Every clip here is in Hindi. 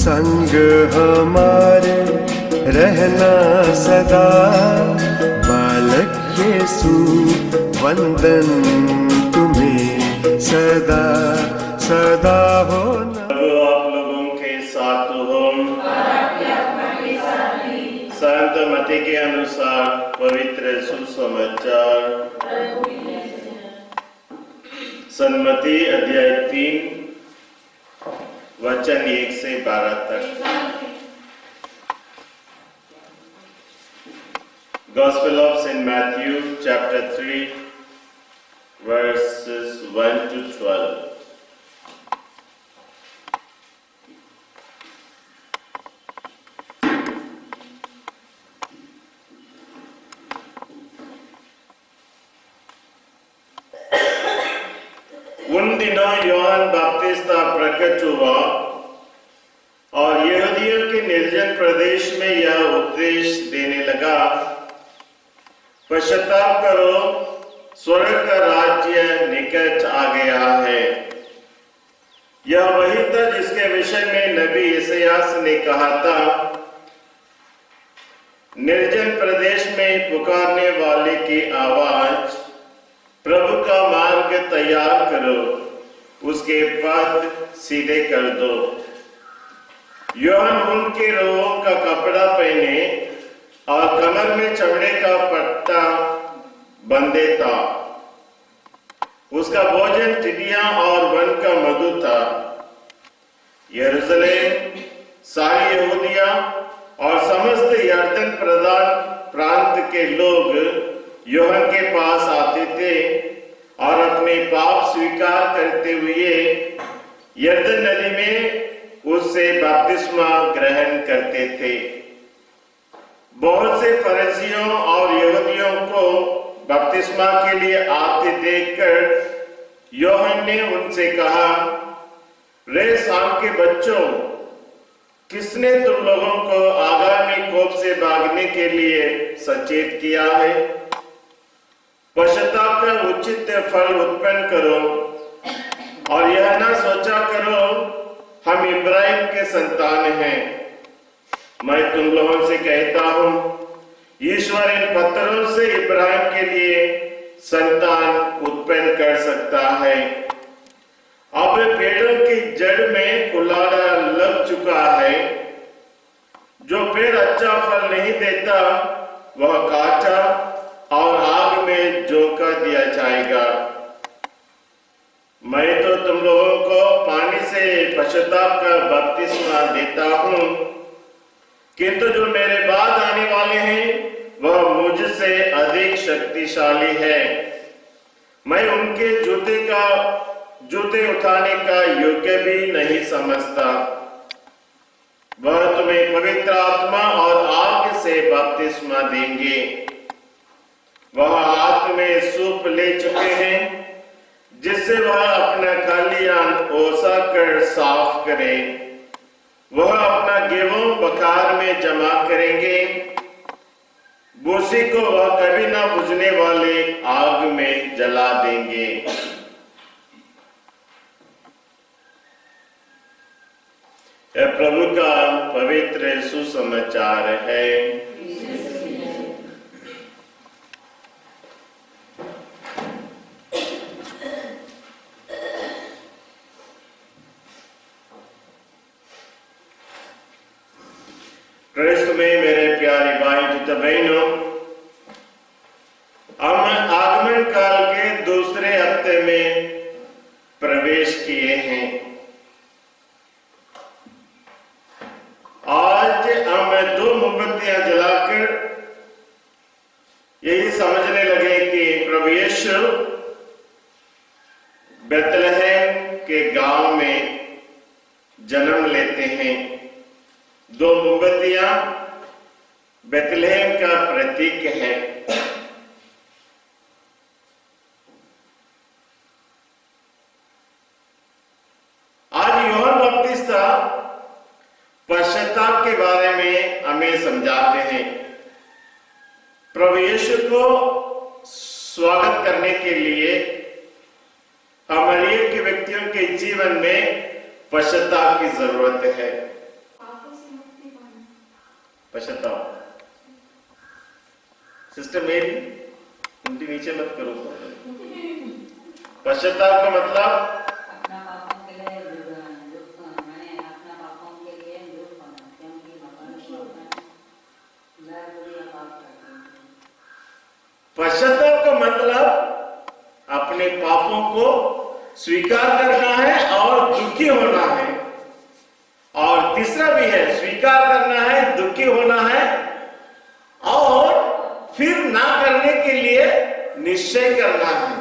संग हमारे रहना सदा। बालक यीशु वंदन तुम्हें सदा सदा होना। आप लोगों के साथ हो। संत मत्ती के अनुसार पवित्र सुसमाचार। सन्मति अध्याय 3 वचन 1 से 12 तक। Gospel of St. Matthew chapter 3 verses 1 to 12. उन दिनों योहान बपतिस्मा प्रकट हुआ और यहूदियों के निर्जन प्रदेश में यह उपदेश देने लगा, पश्चाताप करो, स्वर्ग का राज्य निकट आ गया है। यह वही था जिसके विषय में नबी यशायाह ने कहा था, निर्जन प्रदेश में पुकारने वाले की आवाज, प्रभु का मार्ग तैयार करो, उसके पथ सीधे कर दो। योहान उनके रोगों का कपड़ा पहने और कमर में चमड़े का पट्टा बंधे था। उसका भोजन टिड्डियां और वन का मधु था। यरूशलेम, सारी यहूदिया और समस्त यरदन प्रांत के लोग योहान के पास आते थे और अपने पाप स्वीकार करते हुए यरदन नदी में उससे बपतिस्मा ग्रहण करते थे। बहुत से फरीसियों और यहूदियों को बपतिस्मा के लिए आते देखकर योहान ने उनसे कहा, रे शाम के बच्चों, किसने तुम लोगों को आगामी कोप से भागने के लिए सचेत किया है? पश्चाताप का उचित फल उत्पन्न करो और यह ना सोचा करो हम इब्राहिम के संतान हैं। मैं तुम लोगों से कहता हूं, ईश्वर इन पत्थरों से इब्राहिम के लिए संतान उत्पन्न कर सकता है। अब पेड़ों की जड़ में कुल्हाड़ा लग चुका है। जो पेड़ अच्छा फल नहीं देता वह काटा और आग में झोंका दिया जाएगा। मैं तो तुम लोगों को पानी से पश्चाताप का बपतिस्मा देता हूं, किंतु जो मेरे बाद आने वाले हैं वह मुझसे अधिक शक्तिशाली है। मैं उनके जूते उठाने का योग्य भी नहीं समझता। वह तुम्हें पवित्र आत्मा और आग से बपतिस्मा देंगे। वह हाथ में सूप ले चुके हैं जिससे वह अपना खलियान ओसा कर साफ करे। वह अपना गेहूं बखार में जमा करेंगे। भूसी को वह कभी ना बुझने वाले आग में जला देंगे। यह प्रभु का पवित्र सुसमाचार है। क्रिस्त में मेरे प्यारे भाई तथा बहनों, हम आगमन काल के दूसरे हफ्ते में प्रवेश किए हैं। आज हम 2 मोमबत्तियां जलाकर यही समझने लगे कि प्रभु यीशु बेथलेहम के गांव में जन्म लेते हैं। 2 मोमबत्तियां बेथलेहम का प्रतीक है। आज योहान बपतिस्मा पश्चाताप के बारे में हमें समझाते हैं। प्रभु यीशु को स्वागत करने के लिए हमारे एक व्यक्तियों के जीवन में पश्चाताप की जरूरत है। पश्चाताप। सिस्टर मेरी उल्टी नीचे मत करो। पश्चाताप का मतलब अपना पापों के लिए मैंने अपना पापों के लिए दुख होना, क्योंकि मनुष्य पाप करते हैं। पश्चाताप का मतलब अपने पापों को स्वीकार करना है और दुखी होना है। और तीसरा भी है, स्वीकार करना है, दुखी होना है और फिर ना करने के लिए निश्चय करना है।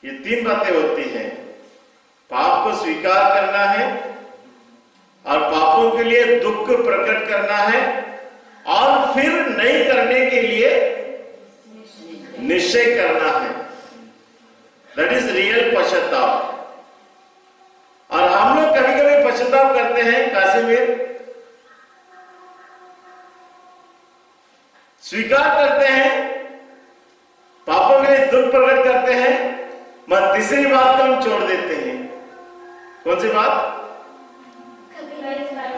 ये तीन बातें होती हैं। पाप को स्वीकार करना है और पापों के लिए दुख प्रकट करना है और फिर नहीं करने के लिए निश्चय करना है। दैट इज रियल पश्चाताप। और हम लोग कभी कभी पश्चाताप करते हैं, कासिमिर, स्वीकार करते हैं, पापों के लिए दुख प्रकट करते हैं, मगर तीसरी बात को हम छोड़ देते हैं। कौन सी बात?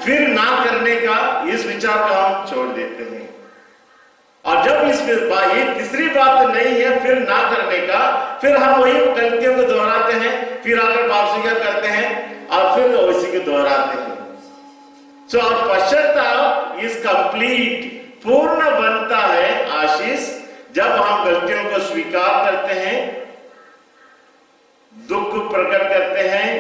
फिर ना करने का, इस विचार को हम छोड़ देते हैं। और जब ये तीसरी बात नहीं है फिर ना करने का, फिर हम वही गलतियों को दोहराते हैं, फिर आकर पाप स्वीकार करते हैं और फिर उसी को दोहराते हैं। सो और पश्चाताप इज कंप्लीट, पूर्ण बनता है आशीष, जब हम गलतियों को स्वीकार करते हैं, दुख प्रकट करते हैं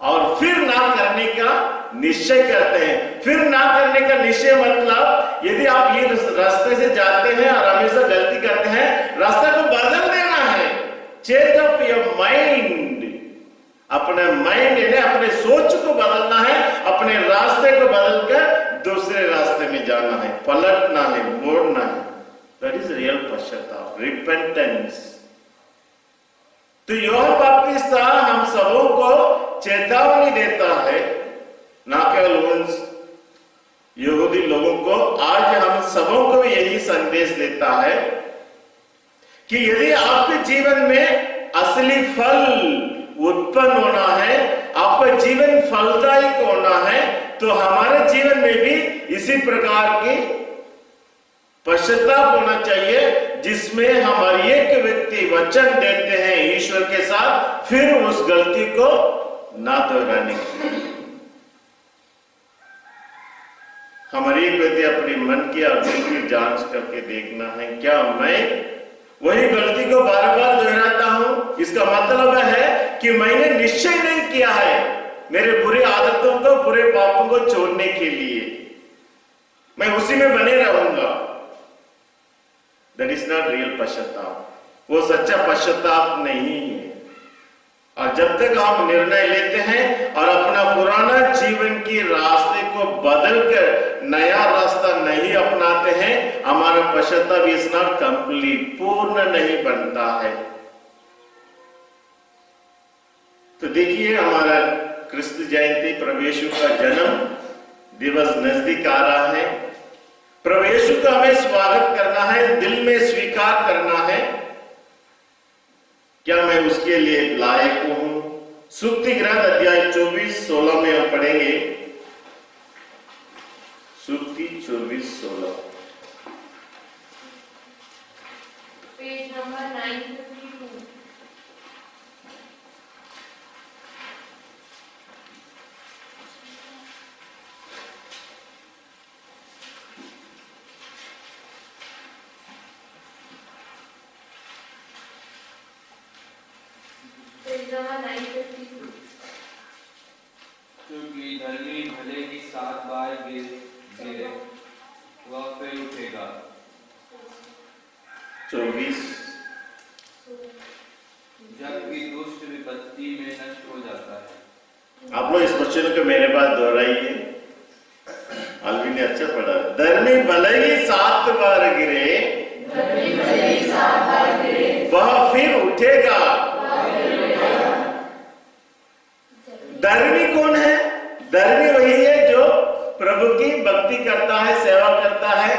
और फिर ना करने का निश्चय करते हैं। फिर ना करने का निश्चय मतलब यदि आप ये रास्ते से जाते हैं और हमेशा गलती करते हैं, रास्ता को बदल देना है। चेंज ऑफ योर माइंड, अपने माइंड यानी अपने सोच को बदलना है, अपने रास्ते को बदलकर दूसरे रास्ते में जाना है, पलटना है, मोड़ना है। दैट इज रियल पश्चाताप, रिपेंटेंस। तो यूहन्ना बपतिस्मा हम सबों को चेतावनी देता है, ना केवल उन यहूदी लोगों को, आज हम सबों को यही संदेश देता है कि यदि आपके जीवन में असली फल उत्पन्न होना है, आपका जीवन फलदायक होना है, तो हमारे जीवन में भी इसी प्रकार की पश्चाताप होना चाहिए, जिसमें हम हर एक व्यक्ति वचन देते हैं ईश्वर के साथ, फिर उस गलती को ना दोहराने की। हमारी एक व्यक्ति अपने मन की और दिल की जांच करके देखना है, क्या मैं वही गलती को बार बार दोहराता हूं? इसका मतलब है कि मैंने निश्चय नहीं किया है मेरे बुरी आदतों को, बुरे पापों को छोड़ने के लिए, मैं उसी में बने रहूंगा। दैट इज नॉट रियल पश्चाताप, वो सच्चा पश्चाताप नहीं है। और जब तक हम निर्णय लेते हैं और अपना पुराना जीवन की रास्ते को बदलकर नया रास्ता नहीं अपनाते हैं, हमारा पश्चाताप इज नॉट कंप्लीट, पूर्ण नहीं बनता है। तो देखिए, हमारा क्रिस्त जयंती, प्रभु यीशु का जन्म दिवस नजदीक आ रहा है। प्रभु यीशु का हमें स्वागत करना है, दिल में स्वीकार करना है, क्या मैं उसके लिए लायक हूं? सुक्ति ग्रंथ अध्याय 24:16 में हम पढ़ेंगे। सुक्ति 24:16, पेज नंबर 952। क्योंकि धर्मी भले ही 7 बार गिरे वह फिर उठेगा। 24, जबकि दुष्ट विपत्ति में नष्ट हो जाता है। आप लोग इस वचन को मेरे पास दोहराइए। अलवी ने अच्छा पढ़ा। धर्मी भले ही 7 बार गिरे वह फिर उठेगा। धर्मी कौन है? धर्मी वही है जो प्रभु की भक्ति करता है, सेवा करता है,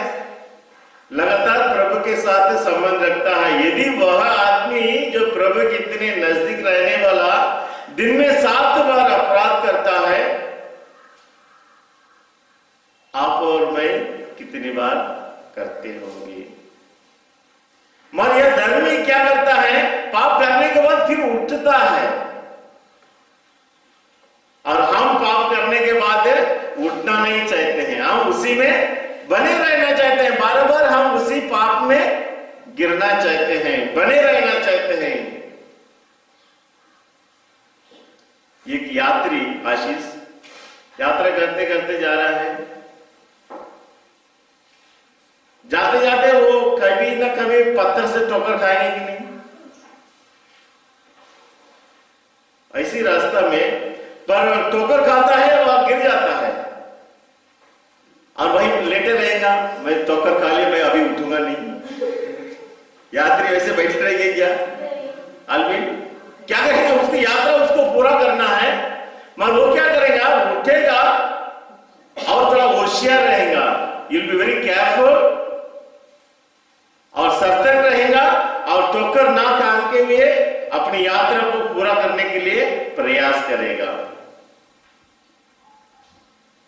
लगातार प्रभु के साथ संबंध रखता है। यदि वह आदमी जो प्रभु के इतने नजदीक रहने वाला दिन में 7 बार अपराध करता है, करते होंगे। मगर यह धर्मी क्या करता है, पाप करने के बाद फिर उठता है, और हम पाप करने के बाद उठना नहीं चाहते हैं, हम उसी में बने रहना चाहते हैं, बार बार हम उसी पाप में गिरना चाहते हैं, बने रहना चाहते हैं। एक यात्री आशीष यात्रा करते करते जा रहा है, जाते जाते वो कभी ना कभी पत्थर से ठोकर खाएंगे कि नहीं, ऐसी रास्ता में पर ठोकर खाता है, वह गिर जाता है और वही लेटे रहेगा, मैं ठोकर खा लिया, मैं अभी उठूंगा नहीं। यात्री ऐसे बैठे रहेंगे क्या? अलविन क्या करेगा, उसकी यात्रा उसको पूरा करना है, मगर वो क्या करेगा, उठेगा और थोड़ा होशियार रहेगा, you'll be very careful, और सतर्क रहेगा और ठोकर ना खाते हुए अपनी यात्रा को पूरा करने के लिए प्रयास करेगा।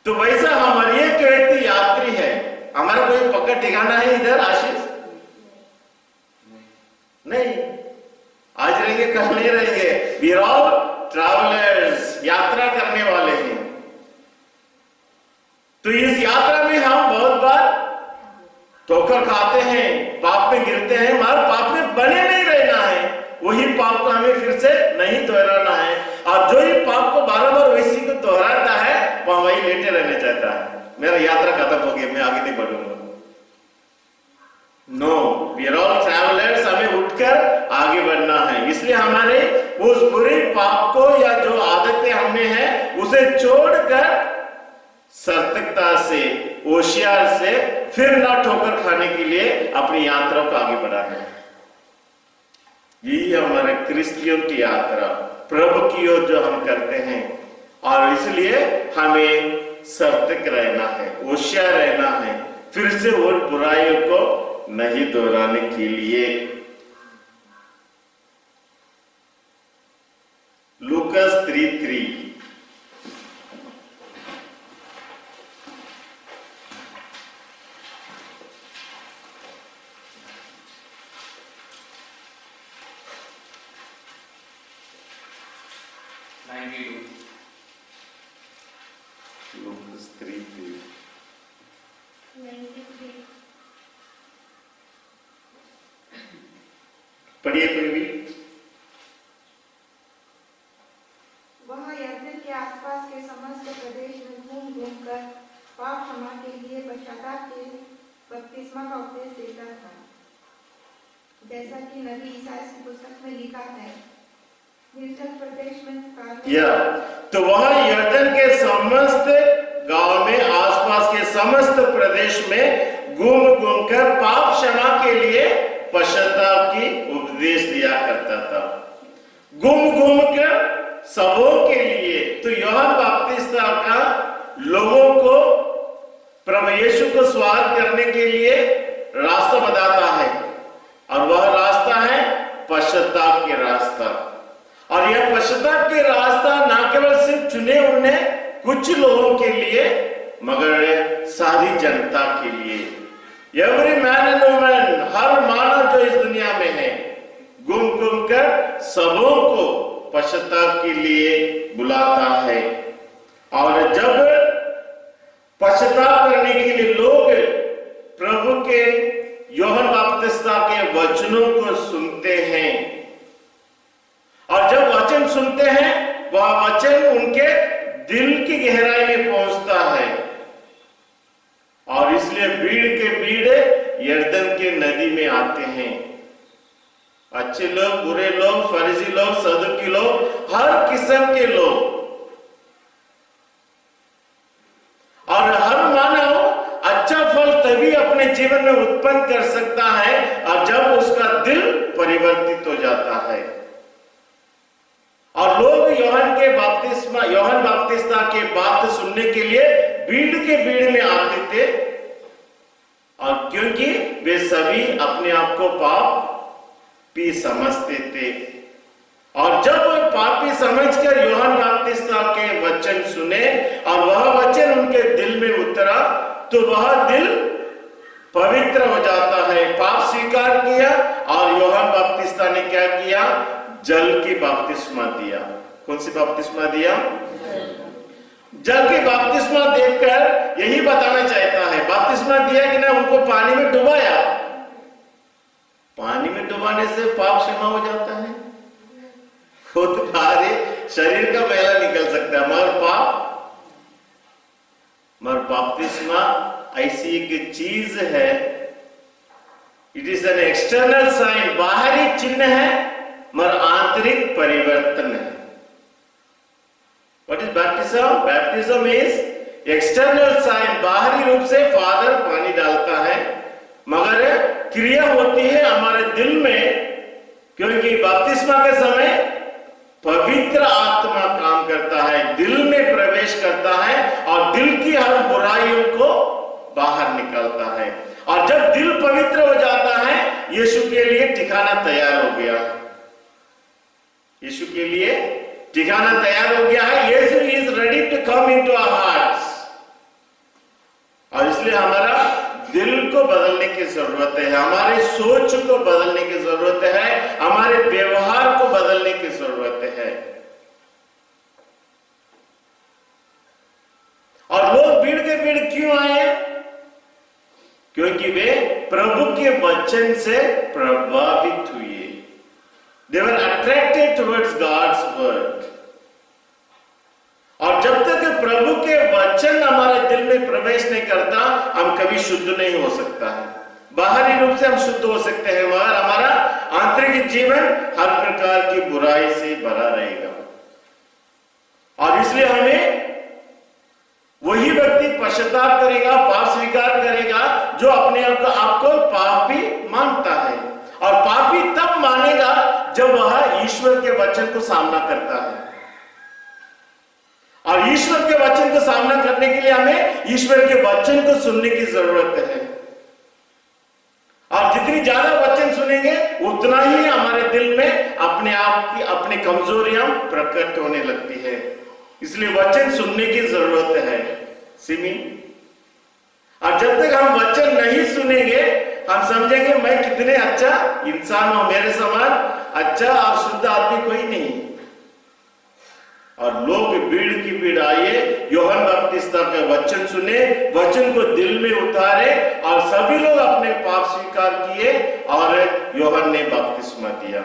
तो वैसा हमारी एक व्यक्ति यात्री है, हमारा कोई पक्का ठिकाना है इधर आशीष? नहीं, आज रहेंगे कल नहीं रहेंगे, वी आर ऑल ट्रैवलर्स, यात्रा करने वाले हैं। तो इस यात्रा में हम बहुत बार ठोकर खाते हैं, पाप में गिरते हैं, मगर पाप में बने नहीं रहना है, वही पाप को हमें फिर से नहीं दोहराना है, और जो ही पाप को बार बार वैसी को दोहराता है वह वही लेटे रहना चाहता है, मेरा यात्रा खत्म हो गया, मैं आगे नहीं बढ़ूंगा। No, we are all travellers, हमें उठकर आगे बढ़ना है। इसलिए हमारे उस बुरे पाप को या जो आदतें हमें हैं उसे छोड़कर सतर्कता से, होशियार से, फिर ना ठोकर खाने के लिए अपनी यात्रा को आगे बढ़ाना है। यही हमारे क्रिश्चियन की यात्रा, प्रभु की ओर जो हम करते हैं, और इसलिए हमें सतर्क रहना है, होशियार रहना है, फिर से वो बुराइयों को नहीं दोहराने के लिए। लूकास 3:3 92 लूकास 3:3 पढ़िए कोई भी। वह यरदन के आसपास के समस्त प्रदेश में घूम घूम कर पाप क्षमा के लिए पश्चाताप के बपतिस्मा का उपदेश देता था, जैसा कि नबी ईसाया की पुस्तक में लिखा है, निर्जन प्रदेश में या तो वह यरदन के समस्त गांव में, आसपास के समस्त प्रदेश में घूम घूम कर पाप क्षमा के लिए पश्चाताप की उपदेश दिया करता था। घूम घूम कर सबों के लिए, तो यूहन्ना बपतिस्मा का लोगों को प्रभु यीशु को स्वागत करने के लिए रास्ता बताता है, और वह रास्ता है पश्चाताप के रास्ता। और यह पश्चाताप के रास्ता ना केवल सिर्फ चुने हुए कुछ लोगों के लिए, मगर सारी जनता के लिए, एवरी मैन एंड वुमन, हर मानव जो इस दुनिया में है, घूम घूम कर सबों को पश्चाताप के लिए बुलाता है। और जब पश्चाताप करने के लिए लोग प्रभु के यूहन्ना बपतिस्मा के वचनों को सुनते हैं, और जब वचन सुनते हैं वह वचन उनके दिल की गहराई में पहुंचता है, और इसलिए भीड़ के भीड़ यरदन के नदी में आते हैं। अच्छे लोग, बुरे लोग, फरीसी लोग, सदुकी लोग, हर किस्म के लोग, और हर मानव अच्छा फल तभी अपने जीवन में उत्पन्न कर सकता है और जब उसका दिल परिवर्तित हो जाता है। और लोग यूहन्ना बपतिस्मा के बात सुनने के लिए भीड़ के भीड़ में आते थे, और क्योंकि वे सभी अपने आप को पापी समझते थे, और जब वे पापी समझकर यूहन्ना बपतिस्मा के वचन सुने और वह वचन उनके दिल में उतरा, तो वह दिल पवित्र हो जाता है। पाप स्वीकार किया और यूहन्ना बपतिस्ता ने क्या किया? जल की बपतिस्मा दिया। कौन सी बपतिस्मा दिया? जल की बपतिस्मा देकर यही बताना चाहता है, बपतिस्मा दिया कि ना उनको पानी में डुबाया। पानी में डुबाने से पाप क्षमा हो जाता है? वो तो सारे शरीर का मैला निकल सकता है, मगर बपतिस्मा ऐसी एक चीज है, it is an external sign, बाहरी चिन्ह है मगर आंतरिक परिवर्तन है। What is baptism? Baptism is external sign, बाहरी रूप से फादर पानी डालता है मगर क्रिया होती है हमारे दिल में, क्योंकि बपतिस्मा के समय पवित्र आत्मा काम करता है, दिल में प्रवेश करता है और दिल की हर बुराइयों को बाहर निकालता है। और जब दिल पवित्र हो जाता है, यीशु के लिए ठिकाना तैयार हो गया। यीशु के लिए ठिकाना तैयार हो गया है। Yeshu is ready to come into our hearts. और इसलिए हमारा दिल को बदलने की जरूरत है, हमारे सोच को बदलने की जरूरत है, हमारे व्यवहार को बदलने की जरूरत है। और लोग भीड़ के भीड़ क्यों आए? क्योंकि वे प्रभु के वचन से प्रभावित हुए। They were attracted towards God's word। और जब तक प्रभु के वचन हमारे दिल में प्रवेश नहीं करता, हम कभी शुद्ध नहीं हो सकता है। बाहरी रूप से हम शुद्ध हो सकते हैं मगर हमारा आंतरिक जीवन हर प्रकार की बुराई से भरा रहेगा। और इसलिए हमें वही व्यक्ति पश्चाताप करेगा, पाप स्वीकार करेगा जो अपने आप को पापी मानता है। और पापी तब मानेगा जब वह ईश्वर के वचन को सामना करता है। और ईश्वर के वचन को सामना करने के लिए हमें ईश्वर के वचन को सुनने की जरूरत है। और जितनी ज्यादा वचन सुनेंगे उतना ही हमारे दिल में अपने आप की अपनी कमजोरियां प्रकट होने लगती है। इसलिए वचन सुनने की जरूरत है सिमी। और जब तक हम वचन नहीं सुनेंगे, हम समझेंगे मैं कितने अच्छा इंसान हूं, मेरे समान अच्छा और शुद्ध आदमी कोई नहीं। और लोग भीड़ की भीड़ आए, यूहन्ना बपतिस्ता का वचन सुने, वचन को दिल में उतारे और सभी लोग अपने पाप स्वीकार किए और यूहन्ना ने बपतिस्मा दिया,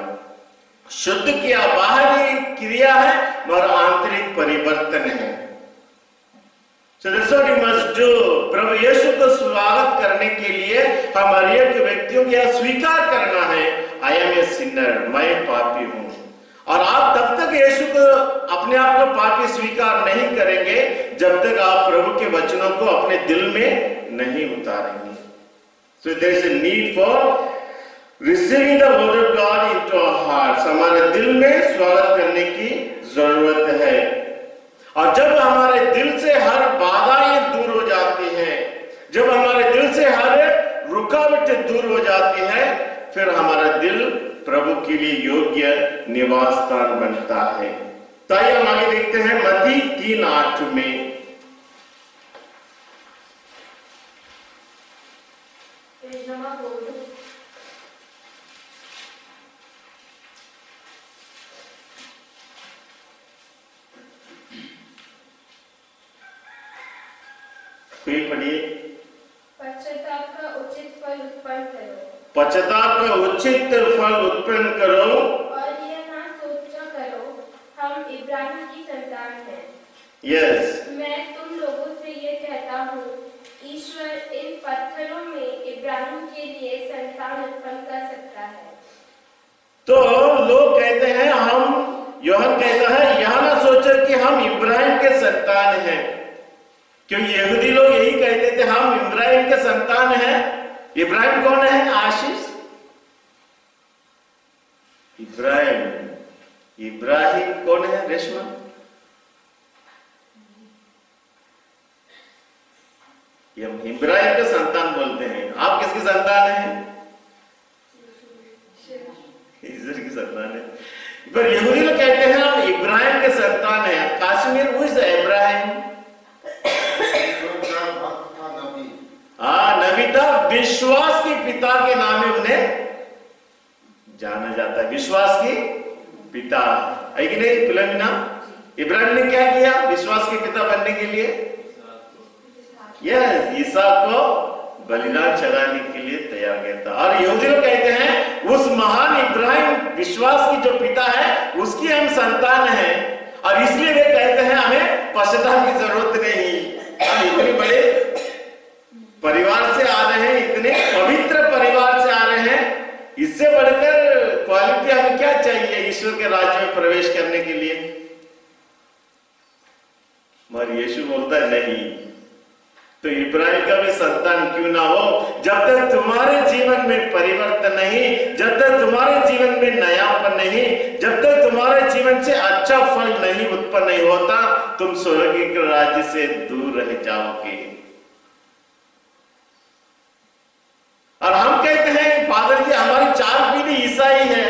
शुद्ध किया। बाहरी क्रिया है मगर आंतरिक परिवर्तन है। So that's what you must do। प्रभु यीशु को स्वागत करने के लिए हम हर एक व्यक्तियों को यह स्वीकार करना है, I am a sinner, मैं पापी हूं। और आप तब तक यीशु को अपने आप को पापी स्वीकार नहीं करेंगे जब तक आप प्रभु के वचनों को अपने दिल में नहीं उतारेंगे। So there is a need for receiving the word of God into our hearts। हमारे दिल में स्वागत करने की जरूरत है। और जब हमारे दिल से हर बाधाएं दूर हो जाती है, जब हमारे दिल से हर रुकावटें दूर हो जाती है, फिर हमारा दिल प्रभु के लिए योग्य निवास स्थान बनता है। तो आइए हम आगे देखते हैं मत्ती 3:8 में। कोई पढ़िए। पश्चाताप का उचित फल उत्पन्न करो। पश्चाताप का उचित फल उत्पन्न करो और यह ना सोचा करो हम इब्राहिम की संतान हैं। यस। मैं तुम लोगों से ये कहता हूँ, ईश्वर इन पत्थरों में इब्राहिम के लिए संतान उत्पन्न कर सकता है। तो लोग कहते हैं, हम यूहन्ना कहता है यह ना सोचो कि हम इब्राहिम के संतान हैं, क्योंकि यहूदी लोग यही कहते थे हम इब्राहिम के संतान हैं। इब्राहिम कौन है? आशीष। इब्राहिम कौन है? रेशमा। हम इब्राहिम के संतान बोलते हैं। आप किसकी संतान हैं? ईश्वर की संतान है। पर यहूदी लोग कहते हैं हम इब्राहिम के संतान हैं। Kashmir who is Ibrahim? नबी था, विश्व विश्वास के पिता के नाम में उन्हें जाना जाता है। विश्वास की पिता है कि नहीं फिलोमिना? इब्राहिम ने क्या किया विश्वास के पिता बनने के लिए? यस, इसहाक को बलिदान चढ़ाने के लिए तैयार किया था। और यहूदी लोग कहते हैं उस महान इब्राहिम विश्वास की जो पिता है उसकी हम संतान हैं, और इसलिए वे कहते हैं हमें पश्चाताप की जरूरत नहीं। हम इतने बड़े परिवार से आ रहे हैं, इतने पवित्र परिवार से आ रहे हैं, इससे बढ़कर क्वालिटी हमें क्या चाहिए ईश्वर के राज्य में प्रवेश करने के लिए? मगर यीशु बोलता है नहीं, तो इब्राहिम का भी संतान क्यों ना हो, जब तक तुम्हारे जीवन में परिवर्तन नहीं, जब तक तुम्हारे जीवन में नयापन नहीं, जब तक तुम्हारे जीवन से अच्छा फल नहीं उत्पन्न नहीं होता, तुम स्वर्ग के राज्य से दूर रह जाओगे। और हम कहते हैं फादर जी हमारी 4 पीढ़ी ईसाई है,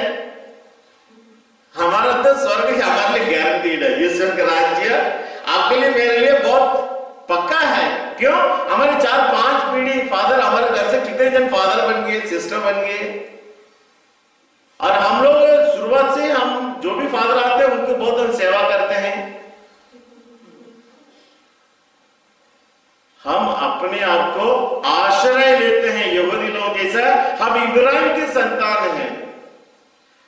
हमारा तो स्वर्ग हमारे लिए गारंटीड है। ईश्वर का राज्य आपके लिए मेरे लिए बहुत पक्का है। क्यों? हमारे 4-5 पीढ़ी फादर, हमारे घर से कितने जन फादर बन गए, सिस्टर बन गए, और हम लोग शुरुआत से हम जो भी फादर आते हैं उनकी बहुत हम सेवा करते हैं। हम अपने आप को आश्रय लेते हैं यहूदी लोग जैसा, हम इब्राहिम के संतान हैं,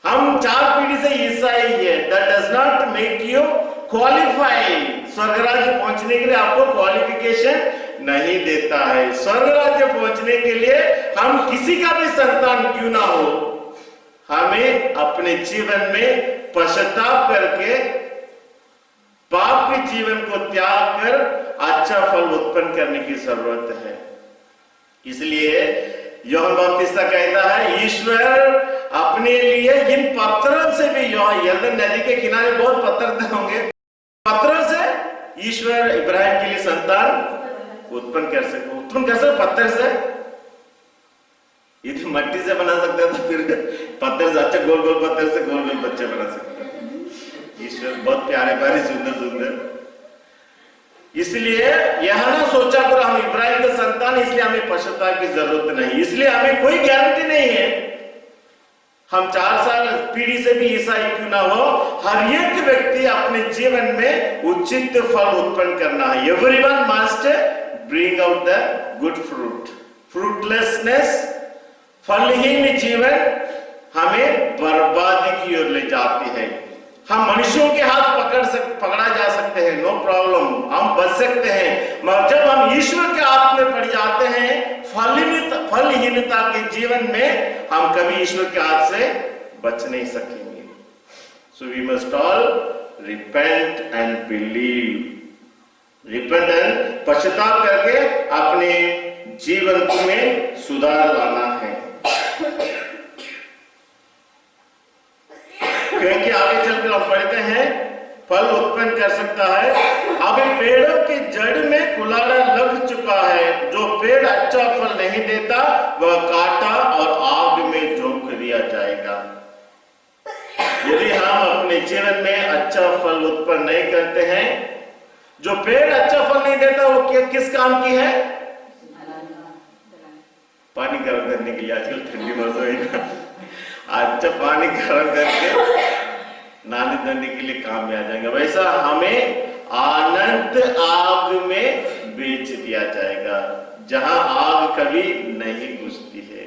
हम 4 पीढ़ी से ईसाई है। That does not make you qualify. स्वर्ग राज्य पहुंचने के लिए आपको क्वालिफिकेशन नहीं देता है। स्वर्ग राज्य पहुंचने के लिए हम किसी का भी संतान क्यों ना हो, हमें अपने जीवन में पश्चाताप करके पाप के जीवन को त्याग कर अच्छा फल उत्पन्न करने की जरूरत है। इसलिए यूहन्ना बपतिस्ता कहता है ईश्वर अपने लिए इन पत्थरों से भी, यरदन नदी के किनारे बहुत पत्थर होंगे, पत्थरों से ईश्वर इब्राहिम के लिए संतान उत्पन्न कर सकते। उत्पन्न कर सकते पत्थर से, ये तो मट्टी से बना सकता था, फिर पत्थर से अच्छा गोल गोल पत्थर से गोल गोल बच्चे बना सकते। ईश्वर बहुत प्यारे प्यारे सुंदर सुंदर। इसलिए यह ना सोचा करो हम इब्राहिम के संतान, इसलिए हमें पश्चाताप की जरूरत नहीं, इसलिए हमें कोई गारंटी नहीं है। हम 4 साल पीढ़ी से भी ईसाई क्यों ना हो, हर एक व्यक्ति अपने जीवन में उचित फल उत्पन्न करना है। Everyone must bring out the good fruit. Fruitlessness, फलहीन जीवन हमें बर्बादी की ओर ले जाती है। हम मनुष्यों के हाथ पकड़ा जा सकते हैं, नो प्रॉब्लम, हम बच सकते हैं, मगर जब हम ईश्वर के हाथ में पड़ जाते हैं फलहीनता के जीवन में, हम कभी ईश्वर के हाथ से बच नहीं सकेंगे। So we must all repent and believe. Repent and पश्चाताप करके अपने जीवन में सुधार लाना है, क्योंकि आगे चलकर हम पढ़ते हैं फल उत्पन्न कर सकता है। अभी पेड़ों की जड़ में कुलाड़ा लग चुका है, जो पेड़ अच्छा फल नहीं देता वह काटा और आग में झोंक दिया जाएगा। यदि हम अपने जीवन में अच्छा फल उत्पन्न नहीं करते हैं, जो पेड़ अच्छा फल नहीं देता वो किस काम की है? पानी गर्म करने के लिए। आजकल ठंडी मौसम है ना, अच्छा पानी गर्म करके नहाने धोने के लिए काम में आ जाएंगे। वैसा हमें अनंत आग में बेच दिया जाएगा, जहां आग कभी नहीं बुझती है।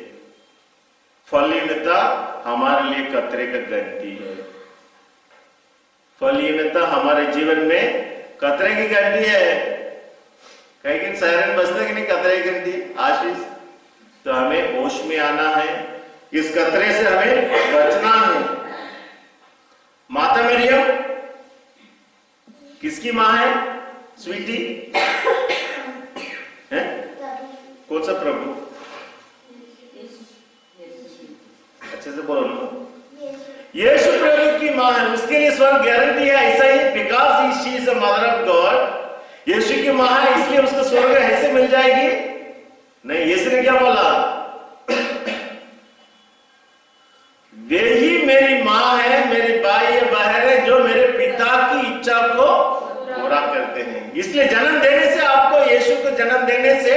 फलहीनता हमारे लिए खतरे का घंटी है। फलहीनता हमारे जीवन में खतरे की घंटी है। कहीं कहीं सायरन बजता कि नहीं खतरे की घंटी आशीष, तो हमें होश में आना है, इस खतरे से हमें बचना है। माता मरियम किसकी मां है? स्वीटी है? कौन सा प्रभु? अच्छे से बोलो ना। यीशु प्रभु की मां है, उसके लिए स्वर्ग गारंटी है। ऐसा ही because she is a mother of God, Yeshu की मां है इसलिए उसको स्वर्ग ऐसे मिल जाएगी नहीं। यीशु ने क्या बोला? वे ही मेरी मां है, मेरी भाई बहन है, जो मेरे पिता की इच्छा को पूरा कर करते हैं। इसलिए जन्म देने से आपको, यीशु को जन्म देने से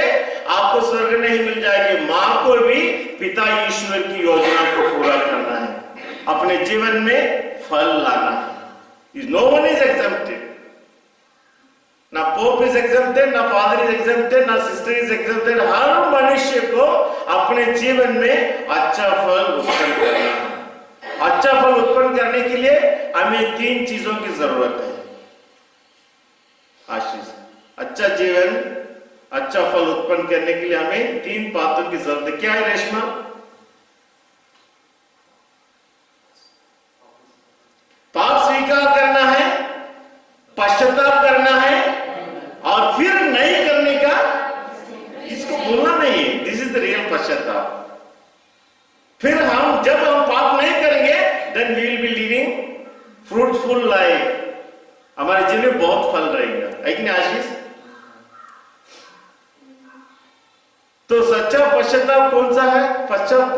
आपको स्वर्ग नहीं मिल जाएगी, मां को भी पिता ईश्वर की योजना को पूरा करना है, अपने जीवन में फल लाना है। नो वन इज एग्जम्प्टेड, ना पोप इज एग्जम्प्टेड, ना फादर इज एग्जम्प्टेड, ना सिस्टर इज एग्जम्प्टेड। हर मनुष्य को अपने जीवन में अच्छा फल उत्पन्न करना है। अच्छा फल उत्पन्न करने के लिए हमें 3 चीजों की जरूरत है। आशीष, अच्छा जीवन, अच्छा फल उत्पन्न करने के लिए हमें 3 बातों की जरूरत है। क्या है रेशमा? पाप स्वीकार करना है, पश्चाताप करना है, और फिर नहीं करने का, इसको भूलना नहीं है। दिस इज द रियल पश्चाताप। फिर जब हम पाप नहीं करेंगे, then we will be living fruitful life, हमारे जीवन में बहुत फल रहेगा, है कि नहीं आशीष? तो सच्चा पश्चाताप कौन सा है?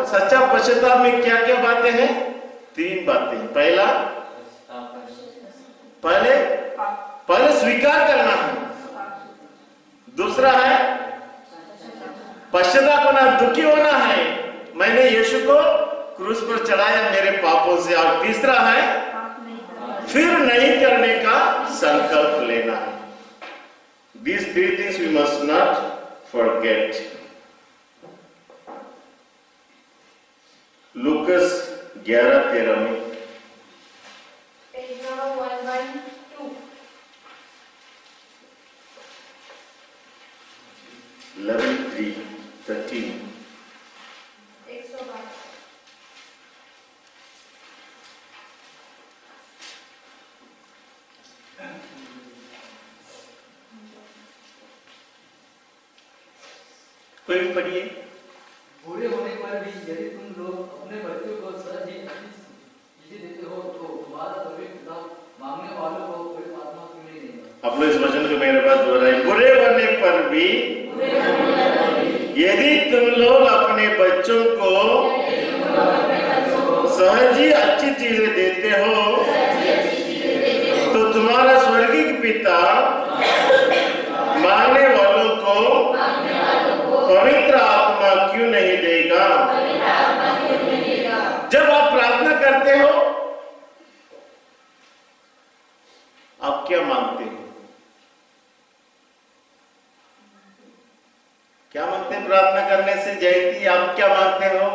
सच्चा पश्चाताप में क्या क्या बातें हैं? 3 बातें। पहले स्वीकार करना है, दूसरा है पश्चाताप होना, दुखी होना है, मैंने यीशु को क्रूस पर चढ़ाया मेरे पापों से, और तीसरा है फिर नहीं करने का संकल्प लेना है। These 3 things we must not forget. लूकस 11:13 में 11:13 कोई भी पढ़िए। बूढ़े होने पर भी यदि तुम लोग अपने बच्चों को सहज ही अच्छी चीजें देते हो, तो तुम्हारा स्वर्गीय पिता मांगने वालों को कोई आत्मा क्यों नहीं देगा? आप लोग इस वचन को मेरे पास दोहराइए। बुरे होने पर भी यदि तुम लोग अपने बच्चों को सहज ही अच्छी चीजें देते हो, तो तुम्हारा स्वर्गीय पिता मांगने वालों को पवित्र आत्मा क्यों नहीं देगा? जब आप प्रार्थना करते हो, आप क्या मांगते हो? क्या मांगते हैं प्रार्थना करने से? जयंती, आप क्या मांगते हो?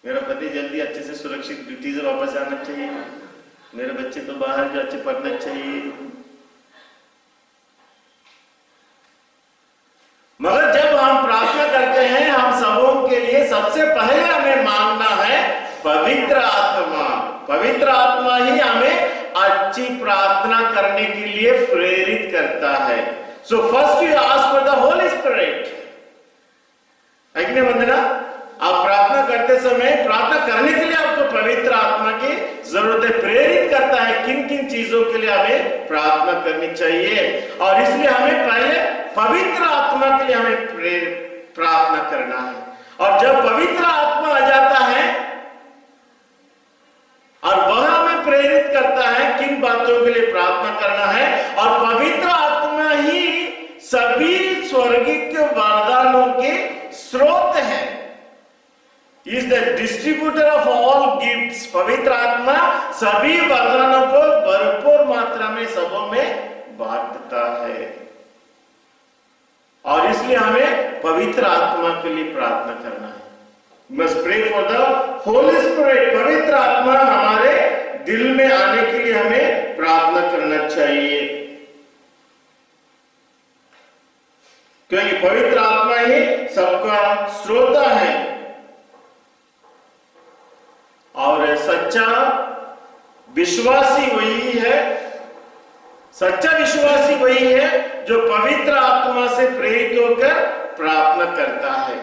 मेरा पति जल्दी अच्छे से सुरक्षित ड्यूटी से वापस आना चाहिए, मेरे बच्चे तो बाहर जो अच्छे पढ़ना चाहिए। मगर जब हम प्रार्थना करते हैं, हम सबों के लिए सबसे पहले हमें मांगना है पवित्र आत्मा। पवित्र आत्मा ही हमें अच्छी प्रार्थना करने के लिए प्रेरित करता है। So first you ask for the Holy spirit. है कि नहीं वंदना? आप प्रार्थना करते समय, प्रार्थना करने के लिए आपको पवित्र आत्मा की जरूरत है। प्रेरित करता है किन किन चीजों के लिए हमें प्रार्थना करनी चाहिए, और इसलिए हमें पहले पवित्र आत्मा के लिए हमें प्रार्थना करना है। और जब पवित्र आत्मा आ जाता है और वह हमें प्रेरित करता है किन बातों के लिए प्रार्थना करना है, और पवित्र आत्मा ही सभी स्वर्गिक वरदानों के स्रोत है। Is the distributor of all gifts. पवित्र आत्मा सभी वरदानों को भरपूर मात्रा में सबों में बांटता है, और इसलिए हमें पवित्र आत्मा के लिए प्रार्थना करना है। Must pray for the Holy Spirit. पवित्र आत्मा हमारे दिल में आने के लिए हमें प्रार्थना करना चाहिए, क्योंकि पवित्र आत्मा ही सबका स्रोता है। और सच्चा विश्वासी वही है, सच्चा विश्वासी वही है जो पवित्र आत्मा से प्रेरित होकर प्रार्थना करता है।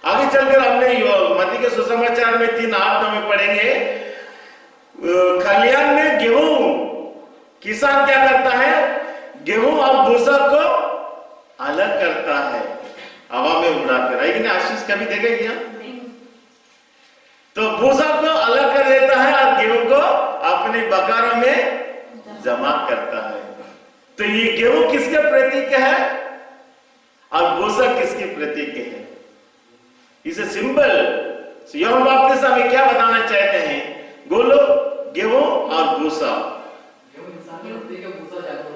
आगे चलकर हमने मत्ती के सुसमाचार में 3:8 में पढ़ेंगे, खलिहान में गेहूं, किसान क्या करता है? गेहूं और भूसा को अलग करता है हवा में उड़ाकर। है कि नहीं आशीष? कभी देखे क्या? तो भूसा को अलग कर देता है और गेहूं को अपने बकारों में जमा करता है। तो ये गेहूं किसके प्रतीक है और भूसा किसके प्रतीक है? इस सिंबल यूहन्ना बपतिस्मा हमें क्या बताना चाहते हैं? बोलो, गेहूं और भूसा। गेहूं इंसान की बुद्धि का भूसा जानवर।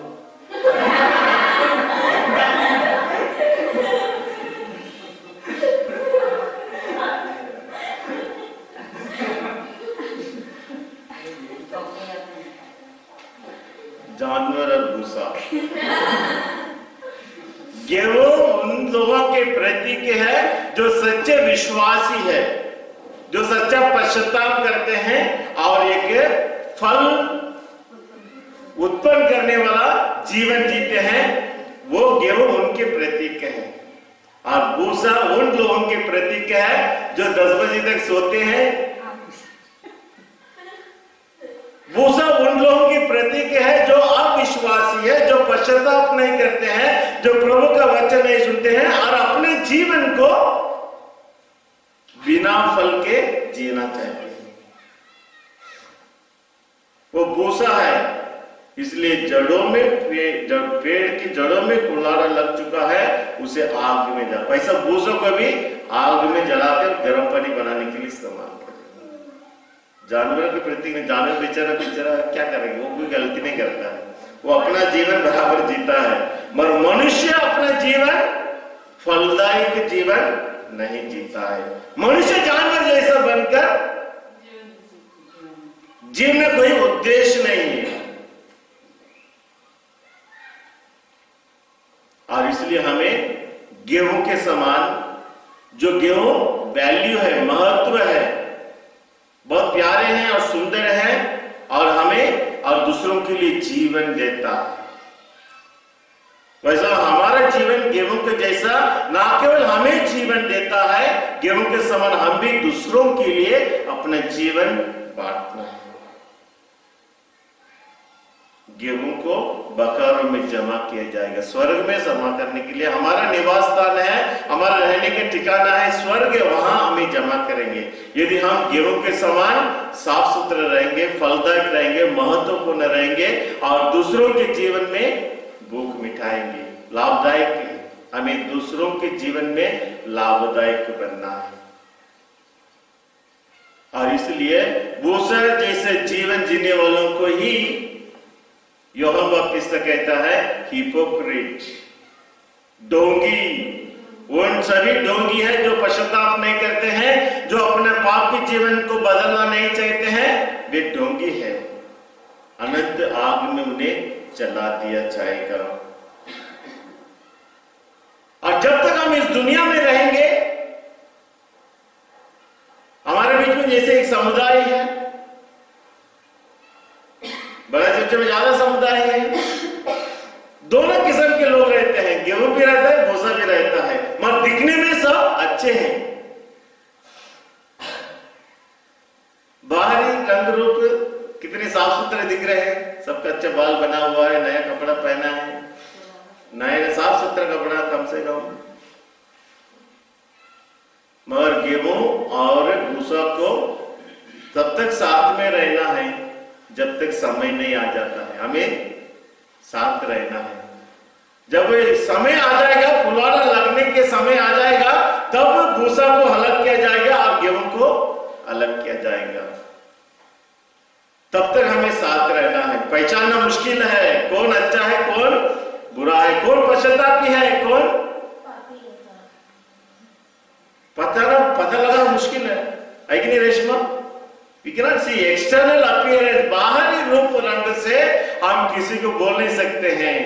जानवर और भूसा। गेहूं उन लोगों के प्रतीक है जो सच्चे विश्वासी है, जो सच्चा पश्चाताप करते हैं और एक फल उत्पन्न करने वाला जीवन जीते हैं। वो गेहूं उनके प्रतीक है और भूसा उन लोगों के प्रतीक है जो 10 बजे तक सोते हैं। भूसा उन लोगों की प्रतीक है जो अविश्वासी है, जो पश्चाताप नहीं करते हैं, जो प्रभु का वचन नहीं सुनते हैं और अपने जीवन को बिना फल के जीना चाहते हैं। वो भूसा है, इसलिए जड़ों में जब पेड़ की जड़ों में कुल्हाड़ा लग चुका है उसे आग में जा, ऐसा भूसों को भी आग में जलाकर गर्म पानी बनाने के लिए इस्तेमाल करें। जानवरों के प्रति में जानवर बेचारा क्या करेंगे? वो कोई गलती नहीं करता है, वो अपना जीवन बराबर जीता है, मगर मनुष्य अपना जीवन फलदायक जीवन नहीं जीता है। मनुष्य जानवर जैसा बनकर जीवन में कोई उद्देश्य नहीं है और इसलिए हमें गेहूं के समान, जो गेहूं वैल्यू है, महत्व है, बहुत प्यारे हैं और सुंदर हैं और हमें और दूसरों के लिए जीवन देता है, वैसा हमारा जीवन गेहूं के जैसा ना केवल हमें जीवन देता है, गेहूं के समान हम भी दूसरों के लिए अपना जीवन बांटना है। गेहूं को बकारों में जमा किया जाएगा, स्वर्ग में जमा करने के लिए हमारा निवास स्थान है, हमारा रहने के ठिकाना है स्वर्ग, वहां हमें जमा करेंगे। यदि हम गेहूं के समान साफ सुथरे रहेंगे, फलदायक रहेंगे, महत्वपूर्ण रहेंगे और दूसरों के जीवन में भूख मिटाएंगे, लाभदायक, हमें दूसरों के जीवन में लाभदायक बनना है। और इसलिए भूसा जैसे जीवन जीने वालों को ही यूहन्ना बपतिस्मा कहता है हिपोक्रेट, ढोंगी। उन सभी ढोंगी है जो पश्चाताप नहीं करते हैं, जो अपने पाप के जीवन को बदलना नहीं चाहते हैं, वे ढोंगी है। अनंत आग में उन्हें चला दिया जाएगा। और जब तक हम इस दुनिया में रहेंगे, हमारे बीच में जैसे एक समुदाय है, बड़ा चर्च में ज्यादा समुदाय है, दोनों किस्म के लोग रहते हैं, गेहूं भी रहता है, भूसा भी रहता है, मगर दिखने में सब अच्छे हैं, बाहरी रंग रूप कितने साफ सुथरे दिख रहे हैं, सबका अच्छा बाल बना हुआ है, नया कपड़ा पहना है, नया साफ सुथरा कपड़ा कम से कम, मगर गेहूं और भूसा को तब तक साथ में रहना है जब तक समय नहीं आ जाता है, हमें साथ रहना है। जब समय आ जाएगा, कुल्हाड़ा लगने के समय आ जाएगा, तब भूसा को अलग किया जाएगा और गेहूं को अलग किया जाएगा। तब तक हमें साथ रहना है। पहचानना मुश्किल है, कौन अच्छा है, कौन बुरा है, कौन पश्चातापी है, कौन पता लगा मुश्किल है कि नहीं Reshma? We cannot see external appearance, बाहरी रूप रंग से हम किसी को बोल नहीं सकते हैं।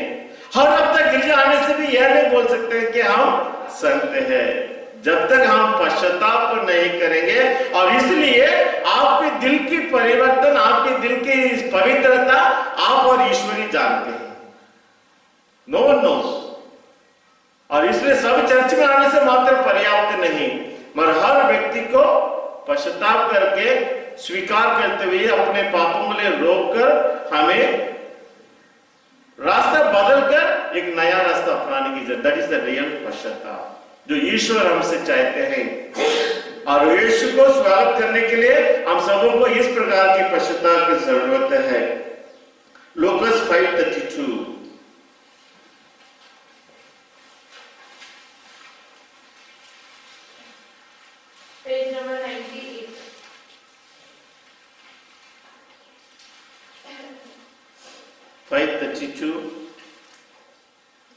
हर हफ्ता गिरजा आने से भी यह नहीं बोल सकते हैं कि हम संत हैं, जब तक हम पश्चाताप नहीं करेंगे। और इसलिए आपके दिल की परिवर्तन, आपके दिल की पवित्रता आप और ईश्वरी जानते हैं, नो वन नोस। और इसलिए सब चर्च में आने से मात्र पर्याप्त नहीं, मगर हर व्यक्ति को पश्चाताप करके, स्वीकार करते हुए, अपने पापों के लिए रोककर हमें रास्ता बदलकर एक नया रास्ता अपनाने की जरूरत। दैट इज द रियल पश्चाताप जो ईश्वर हमसे चाहते हैं। और यीशु को स्वागत करने के लिए हम सबों को इस प्रकार के पश्चाताप की जरूरत है। लूकास 5:32 चिचू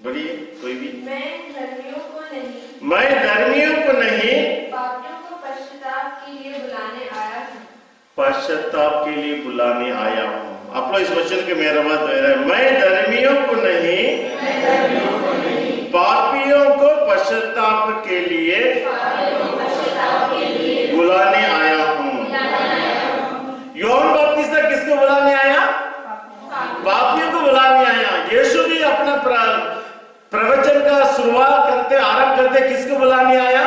बढ़िए कोई भी। मैं धर्मियों को नहीं, मैं धर्मियों को नहीं, पापियों को पश्चाताप के लिए बुलाने आया हूँ। पश्चाताप के लिए बुलाने आया हूँ। आप लोग इस वचन के मेरा बात हो रहा है, मैं धर्मियों को नहीं, पापियों को पश्चाताप के लिए बुलाने आया हूँ। यूहन्ना बपतिस्मा किसको बुलाने आया? पापियों को बुलाने आया। यीशु भी अपना प्रवचन का शुरुआत करते आरंभ करते किसको बुलाने आया?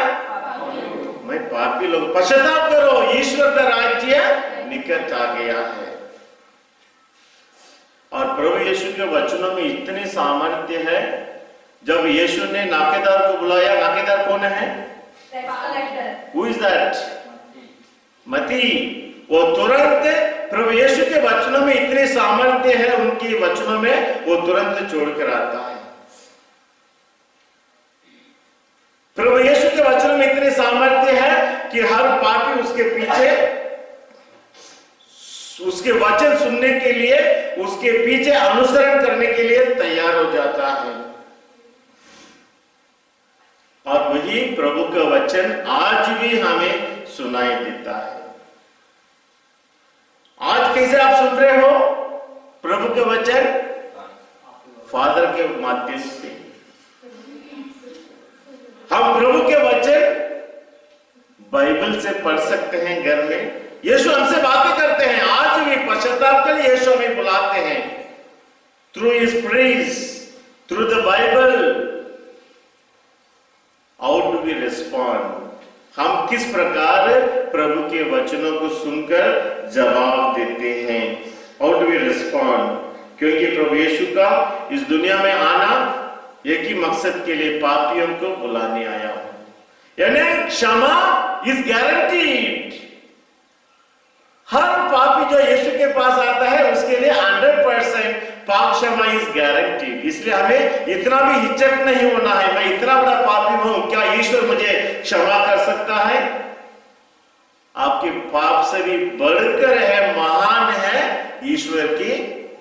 मैं पापी लोग पश्चाताप करो, ईश्वर का राज्य निकट आ गया है। और प्रभु यीशु के वचनों में इतनी सामर्थ्य है। जब यीशु ने नाकेदार को बुलाया, नाकेदार कौन है? Who is that? मती। वो तुरंत प्रभु यीशु के वचनों में इतनी सामर्थ्य है, उनके वचनों में वो तुरंत छोड़कर आता है। प्रभु यीशु के वचनों में इतनी सामर्थ्य है कि हर पापी उसके पीछे, उसके वचन सुनने के लिए, उसके पीछे अनुसरण करने के लिए तैयार हो जाता है। और वही प्रभु का वचन आज भी हमें सुनाई देता है। आज कैसे आप सुन रहे हो प्रभु का वचन? फादर के माध्यम से। हम प्रभु के वचन बाइबल से पढ़ सकते हैं घर में। यीशु हमसे बातें करते हैं, आज भी पश्चाताप के लिए यीशु हमें बुलाते हैं। Through his praise, through the Bible, how do we respond? हम किस प्रकार प्रभु के वचनों को सुनकर जवाब देते हैं? How do we respond? क्योंकि प्रभु यीशु का इस दुनिया में आना एक ही मकसद के लिए, पापियों को बुलाने आया हूं। यानी क्षमा इज गारंटीड। हर पापी जो यीशु के पास आता है उसके लिए 100% पाप क्षमा इज गारंटीड। इसलिए हमें इतना भी हिचक नहीं होना है, मैं इतना बड़ा पापी हूं, क्या ईश्वर मुझे क्षमा कर सकता है? आपके पाप से भी बढ़कर है, महान है ईश्वर की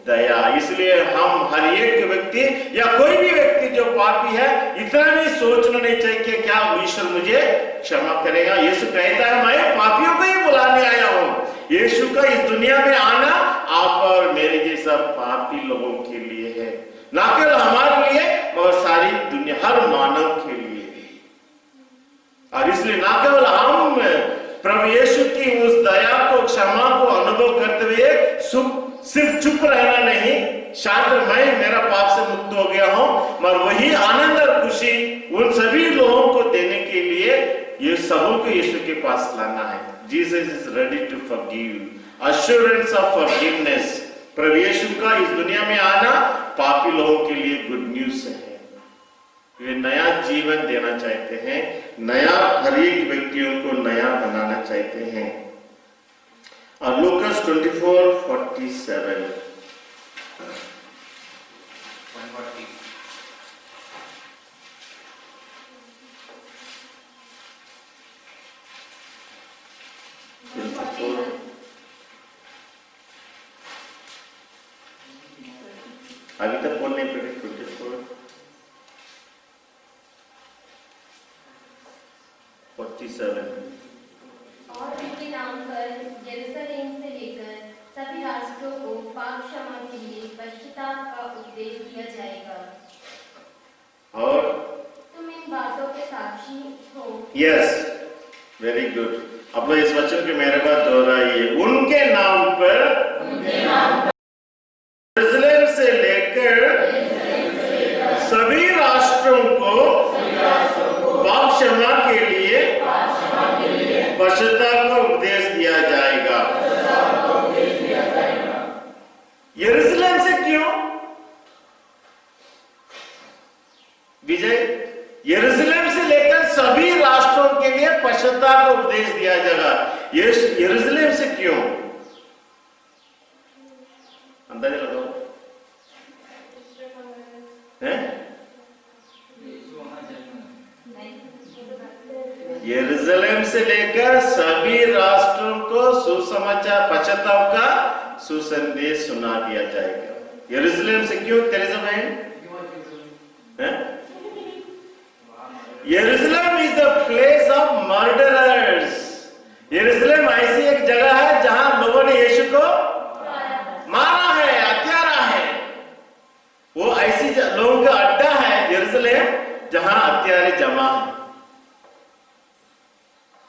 दया। इसलिए हम हर एक व्यक्ति या कोई भी व्यक्ति जो पापी है, इतना भी सोचना नहीं चाहिए कि क्या ईश्वर मुझे क्षमा करेगा। यीशु कहता है मैं पापियों को ही बुलाने आया हूं। यीशु का इस दुनिया में आना आप और मेरे जैसा पापी लोगों के लिए है, ना केवल हमारे लिए मगर सारी दुनिया, हर मानव के लिए। और इसलिए ना केवल हम प्रभु यीशु की उस दया को, क्षमा को अनुभव करते हुए सिर्फ चुप रहना नहीं, शायद मैं मेरा पाप से मुक्त हो गया हूं, मगर वही आनंद और खुशी उन सभी लोगों को देने के लिए ये सबों को यीशु के पास लाना है। Jesus is ready to forgive, assurance of forgiveness. प्रभु यीशु का इस दुनिया में आना पापी लोगों के लिए गुड न्यूज है। वे नया जीवन देना चाहते हैं, नया, हर एक व्यक्तियों को नया बनाना चाहते हैं। और लूकास 24:47 अभी तक बोलने पड़े 47 और उनके नाम पर यरूशलेम से लेकर सभी राष्ट्रों को पाप क्षमा के लिए पश्चाताप का उपदेश दिया जाएगा। और तुम इन बातों के साक्षी हो। Yes, very good. अब इस वचन के मेरे बात दोहराइए। उनके नाम पर यरूशलेम से लेकर सभी राष्ट्रों को पाप क्षमा के लिए पश्चाताप का उपदेश दिया जाएगा। यरूशलेम से क्यों विजय? यरूशलेम से लेकर सभी राष्ट्रों के लिए पश्चाताप का उपदेश दिया जाएगा। यरूशलेम से क्यों? अंदाजा लगाओ है? यरूशलेम से लेकर सभी राष्ट्रों को सुसमाचार, पश्चाताप का सुसंदेश सुना दिया जाएगा। यरूशलेम से क्यों तेरेसा बहन? यरूशलेम is the place of murderers. यरूशलेम ऐसी एक जगह है जहां लोगों ने यीशु को मारा है, हत्यारा है। वो ऐसी लोगों का अड्डा है यरूशलेम जहां हत्यारे जमा है।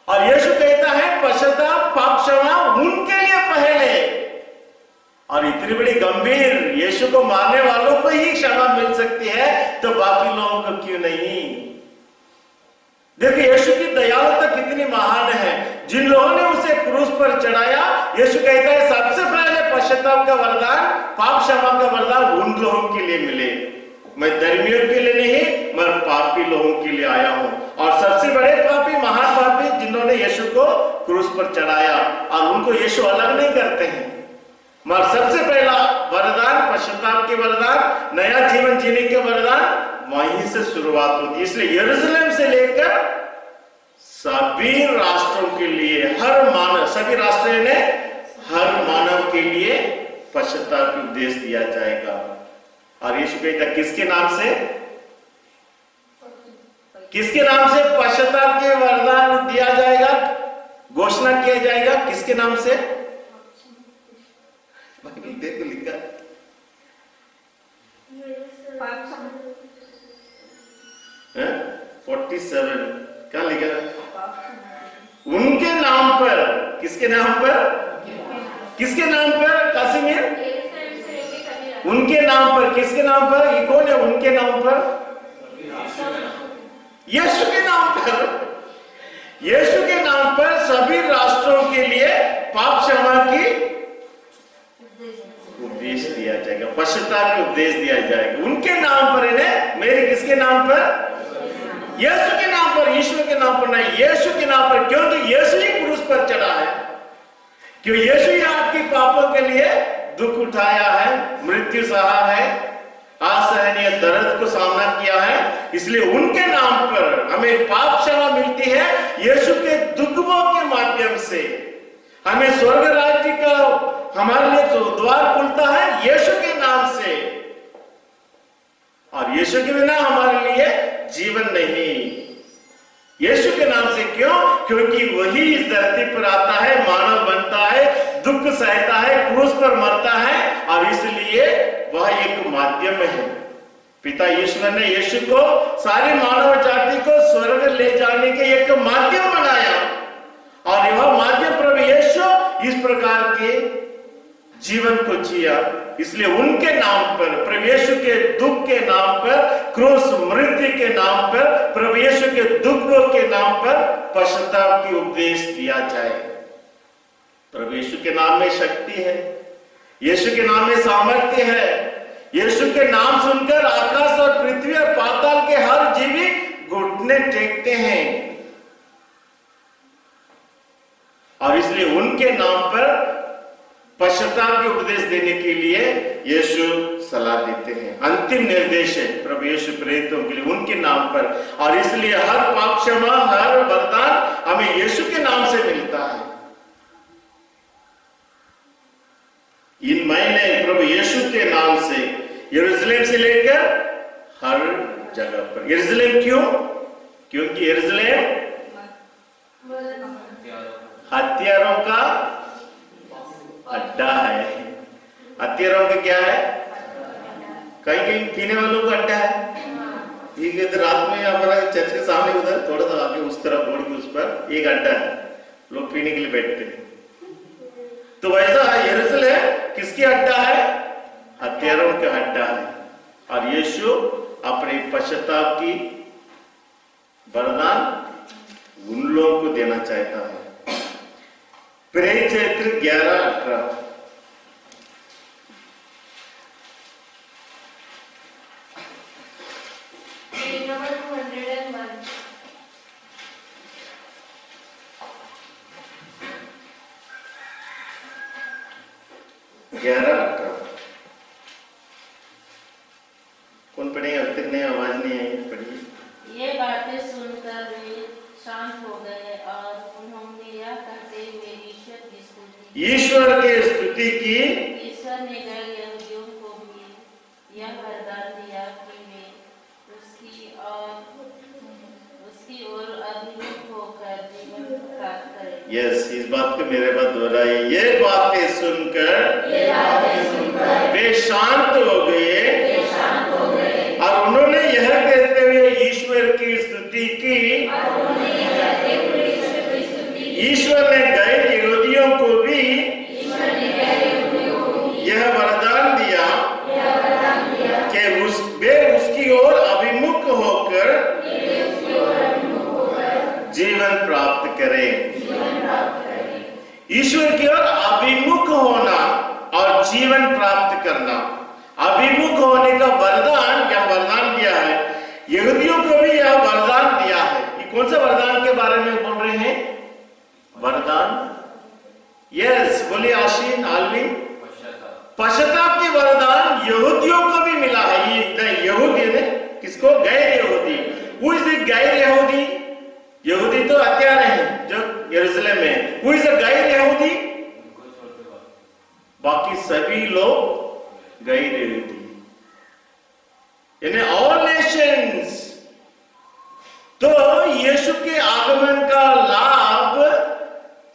और यीशु कहता है पश्चाताप पाप क्षमा उनके लिए पहले। और इतनी बड़ी गंभीर, यीशु को मारने वालों को ही क्षमा मिल सकती है तो बाकी लोगों को क्यों नहीं? देखिए यीशु की दयालुता कितनी महान है। जिन लोगों ने उसे क्रूस पर चढ़ाया, यीशु कहता है सबसे पहले पश्चाताप का वरदान, पाप क्षमा का वरदान उन लोगों के लिए मिले। मैं धर्मियों के लिए नहीं, मैं पापी लोगों के लिए आया हूं। और सबसे बड़े पापी, महान पापी जिन्होंने यीशु को क्रूस पर चढ़ाया, और उनको यीशु अलग नहीं करते हैं। मगर सबसे पहला वरदान पश्चाताप के वरदान, नया जीवन जीने के वरदान वहीं से शुरुआत होती है। इसलिए यरूशलेम से लेकर सभी राष्ट्रों के लिए, हर मानव, सभी राष्ट्रों ने हर मानव के लिए पश्चाताप का उपदेश दिया जाएगा। और यीशु कहता किसके नाम से? किसके नाम से पश्चाताप के वरदान दिया जाएगा, घोषणा किया जाएगा? किसके नाम से? देखो लिखा 47 क्या लिखा? उनके नाम पर। किसके नाम पर? किसके नाम पर कासिमिर? उनके नाम पर। किसके नाम पर? ये कौन है? उनके नाम पर, यीशु के नाम पर। यीशु के नाम पर सभी राष्ट्रों के लिए पाप क्षमा की उपदेश दिया जाएगा, पश्चाताप का उपदेश दिया जाएगा। उनके नाम पर, इन्हें मेरे किसके नाम पर? यीशु के नाम पर, ईश्वर के नाम पर नहीं, यीशु के नाम पर। क्योंकि यीशु ही क्रूस पर चढ़ा है, क्यों? यीशु ही आपके पापों के लिए दुख उठाया है, मृत्यु सहा है, असहनीय दर्द को सामना किया है। इसलिए उनके नाम पर हमें पाप क्षमा मिलती है। यीशु के दुखों के माध्यम से हमें स्वर्ग राज्य का हमारे लिए तो द्वार खुलता है यीशु के नाम से। और यीशु के बिना हमारे लिए जीवन नहीं। यीशु के नाम से क्यों? क्योंकि वही इस धरती पर आता है, मानव बनता है, दुख सहता है, क्रूस पर मरता है, और इसलिए वह एक माध्यम है। पिता ईश्वर ने यीशु को, सारी मानव जाति को स्वर्ग ले जाने के एक माध्यम बनाया। और यह माध्यम प्रभु यीशु इस प्रकार के जीवन को जिया। इसलिए उनके नाम पर, प्रभु यीशु के दुख के नाम पर, क्रूस मृत्यु के नाम पर, प्रभु यीशु के दुखों के नाम पर पश्चाताप की उपदेश दिया जाए। प्रभु यीशु के नाम में शक्ति है, यीशु के नाम में सामर्थ्य है। यीशु के नाम सुनकर आकाश और पृथ्वी और पाताल के हर जीवी घुटने टेकते हैं। और इसलिए उनके नाम पर पश्चाताप के उपदेश देने के लिए यीशु सलाह देते हैं। अंतिम निर्देश है प्रभु यीशु प्रेरितों के लिए उनके नाम पर। और इसलिए हर पाप क्षमा, हर वरदान हमें यीशु के नाम से मिलता है। इन महीने प्रभु यीशु के नाम से यरूशलेम से लेकर हर जगह पर। यरूशलेम क्यों? क्योंकि यरूशलेम हत्यारों का अड्डा है। हत्यारों का क्या है? कहीं कहीं पीने वालों का अड्डा है। ठीक है, तो रात में हमारा चर्च के सामने उधर थोड़ा सा आगे उस तरफ रोड के उस पर एक अड्डा है, लोग पीने के लिए बैठते हैं। तो वैसा यरूशलेम किसकी अड्डा है? हत्यारों का अड्डा है। और यीशु अपने पश्चाताप की वरदान उन लोगों को देना चाहता है। प्रेरित चरित्र 11:18। नंबर 201। 11:18 कौन पढ़ेगा? अब तक नहीं, आवाज नहीं आई, पढ़िए। ये बातें सुनकर वे शांत हो गए और उन्होंने यह कहते हुए ईश्वर की स्तुति ईश्वर के स्तुति की। ईश्वर ने गैर यहूदियों को भी यस, इस बात को मेरे बात दोहराइए। ये बातें सुनकर वे शांत हो गए और उन्होंने यह कहते हुए ईश्वर की स्तुति की। ईश्वर ने गैर यहूदियों को भी यह वरदान दिया कि वे उसकी ओर अभिमुख होकर जीवन प्राप्त करें। ईश्वर की ओर अभिमुख होना और जीवन प्राप्त करना, अभिमुख होने का वरदान, यह वरदान दिया है। यहूदियों को भी यह वरदान दिया है। ये कौन सा वरदान के बारे में बोल रहे हैं? वरदान, यस, बोलिए आशीन, आलविन। पश्चाताप के वरदान यहूदियों को भी मिला है। ये यहूदी ने किसको? गैर यहूदी। Who is the गैर यहूदी? यहूदी तो हत्यारे हैं जो यरूशलेम में। Who is the गैर यहूदी? बाकी सभी लोग गैर यहूदी, यानी ऑल नेशंस। तो यीशु के आगमन का लाभ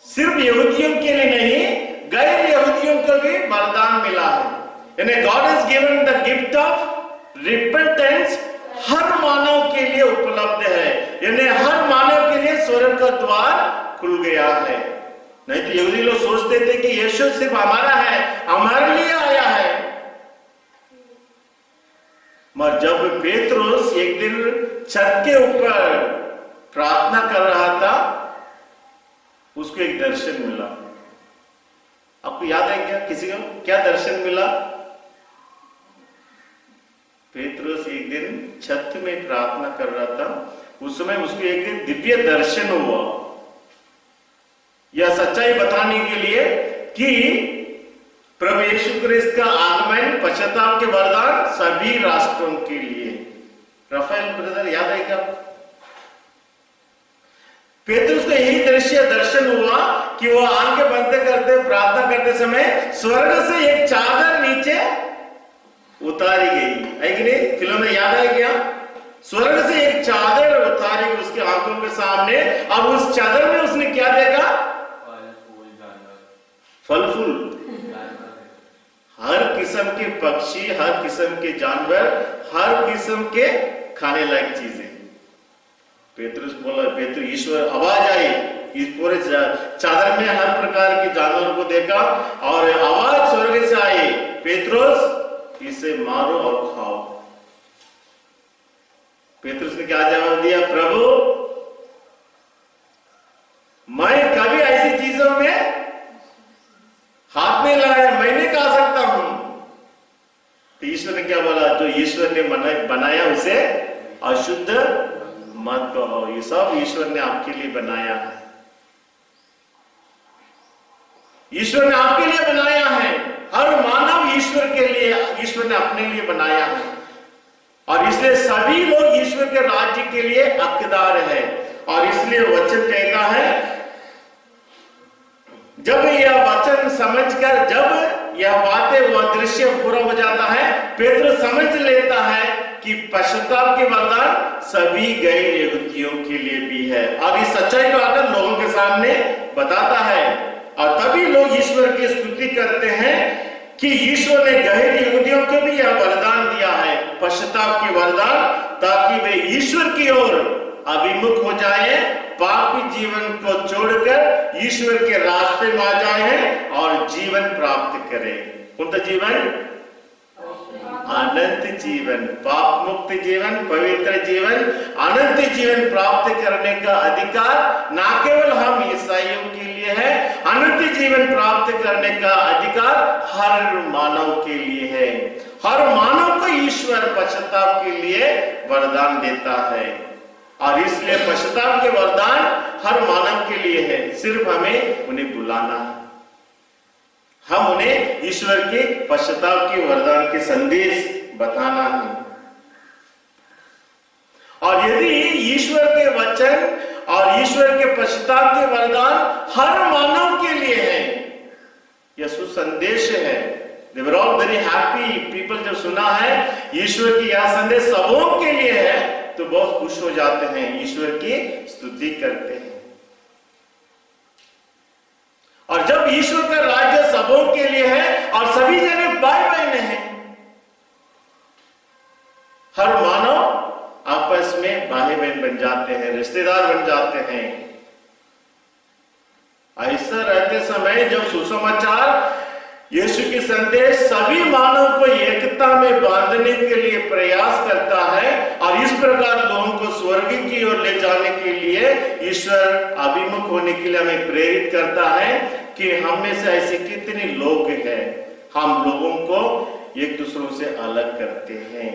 सिर्फ यहूदियों के लिए नहीं, गैर यहूदियों को भी वरदान मिला है। यानी God has given the gift of repentance हर मानव के लिए उपलब्ध है। यानी हर मानव के लिए स्वर्ग का द्वार खुल गया है। नहीं तो यहूदी लोग सोचते थे कि यीशु सिर्फ हमारा है, हमारे लिए आया है। मगर जब पेत्रुस एक दिन छत के ऊपर प्रार्थना कर रहा था, उसको एक दर्शन मिला। आपको याद है क्या? किसी को क्या दर्शन मिला? पेत्रुस एक दिन छत में प्रार्थना कर रहा था, उस समय उसको एक दिव्य दर्शन हुआ। यह सच्चाई बताने के लिए कि प्रभु यीशु क्रिस्त का आगमन, पश्चाताप के वरदान सभी राष्ट्रों के लिए। राफेल ब्रदर याद है क्या? पेतरुस को यही दृश्य दर्शन हुआ कि वो आंखें बंद करते प्रार्थना करते समय स्वर्ग से एक चादर नीचे उतारी गई है कि नहीं? फिल्म में याद है क्या? स्वर्ग से एक चादर उतारी गई उसके आंखों के सामने, और उस चादर में उसने क्या देखा? फल फूल, हर किस्म के पक्षी, हर किस्म के जानवर, हर किस्म के खाने लायक चीजें। पेतरुस बोला, पेतरुस, ईश्वर आवाज आई, इस पूरे चादर में हर प्रकार के जानवरों को देखा और आवाज स्वर्ग से आई, पेतरुस इसे मारो और खाओ। पेतरुस ने क्या जवाब दिया? प्रभु, मैं कभी ऐसी चीजों में हाथ नहीं लगाया, मैं नहीं खा सकता हूं। तो ईश्वर ने क्या बोला? जो ईश्वर ने बनाया उसे अशुद्ध मत कहो। ये सब ईश्वर ने आपके लिए बनाया है। ईश्वर ने आपके लिए बनाया है। हर मानव ईश्वर के लिए, ईश्वर ने अपने लिए बनाया है, और इसलिए सभी लोग ईश्वर के राज्य के लिए हकदार है। और इसलिए वचन कहता है, जब यह वचन समझकर, जब यह बातें, वह दृश्य पूरा हो जाता है, पेतरुस समझ लेता है कि पश्चाताप के वरदान सभी गैर यहूदियों के लिए भी है, और इस सच्चाई को आकर लोगों के सामने बताता है। और तभी लोग ईश्वर की स्तुति करते हैं कि ईश्वर ने गैर यहूदियों को भी यह वरदान दिया है, पश्चाताप के वरदान, ताकि वे ईश्वर की ओर अभिमुख हो जाएं, पापी जीवन को छोड़कर ईश्वर के रास्ते में आ जाएं और जीवन प्राप्त करें। कौन सा जीवन? अनंत जीवन, पाप मुक्त जीवन, पवित्र जीवन, अनंत जीवन प्राप्त करने का अधिकार न केवल हम ईसाइयों के लिए है, अनंत जीवन प्राप्त करने का अधिकार हर मानव के लिए है। हर मानव को ईश्वर पश्चाताप के लिए वरदान देता है, और इसलिए पश्चाताप के वरदान हर मानव के लिए है। सिर्फ हमें उन्हें बुलाना है, हम उन्हें ईश्वर के पश्चाताप के वरदान के संदेश बताना है। और यदि ईश्वर के वचन और ईश्वर के पश्चाताप के वरदान हर मानव के लिए है, यह सुसंदेश है। They were all very happy people जब सुना है ईश्वर की यह संदेश सबों के लिए है, तो बहुत खुश हो जाते हैं, ईश्वर की स्तुति करते हैं। और जब ईश्वर का राज्य सबों के लिए है और सभी जने भाई बहन हैं, हर मानव आपस में भाई बहन बन जाते हैं, रिश्तेदार बन जाते हैं। ऐसा रहते समय जब सुसमाचार यीशु की संदेश सभी मानव को एकता में बांधने के लिए प्रयास करता है और इस प्रकार लोगों को स्वर्ग की ओर ले जाने के लिए ईश्वर अभिमुख होने के लिए हमें प्रेरित करता है कि हम में से ऐसे कितने लोग हैं, हम लोगों को एक दूसरों से अलग करते हैं।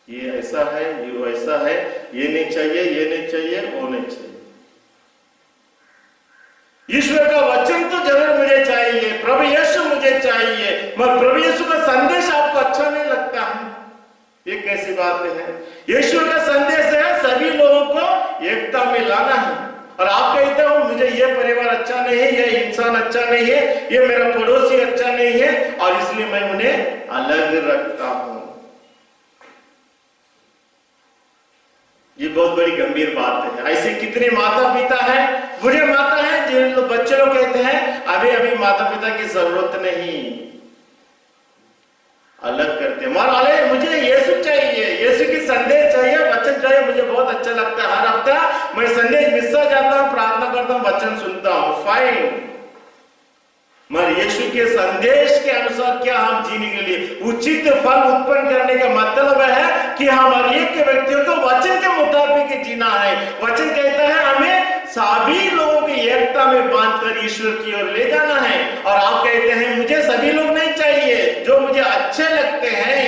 ये ऐसा है, ये वैसा है, ये नहीं चाहिए, ये नहीं चाहिए, वो नहीं चाहिए। ईश्वर का वचन तो जरूर मुझे चाहिए, प्रभु यीशु मुझे चाहिए, मगर प्रभु यीशु का संदेश आपको अच्छा नहीं लगता है, ये कैसी बात है? यीशु का संदेश है सभी लोगों को एकता में लाना है, और आप कहते हो मुझे ये परिवार अच्छा नहीं है, ये इंसान अच्छा नहीं है, ये मेरा पड़ोसी अच्छा नहीं है, और इसलिए मैं उन्हें अलग रखता हूं। ये बहुत बड़ी गंभीर बात है। ऐसे कितने माता पिता हैं, बुरे माता हैं, जिन बच्चे लोग कहते हैं अभी अभी माता पिता की जरूरत नहीं, अलग करते हैं। मुझे यीशु चाहिए, यीशु की संदेश चाहिए, वचन चाहिए, मुझे बहुत अच्छा लगता है। हर हफ्ता मैं संदेश मिस हो जाता हूँ, प्रार्थना करता हूँ, वचन सुनता हूँ, फाइन। मगर यीशु के संदेश के अनुसार क्या हम जीने के लिए उचित फल उत्पन्न करने का मतलब है कि हम हर एक के व्यक्तियों को वचन के मुताबिक जीना है। वचन कहता है हमें सभी लोगों की एकता में बांधकर ईश्वर की ओर ले जाना है। और आप कहते हैं मुझे सभी लोग नहीं चाहिए, जो मुझे अच्छे लगते हैं,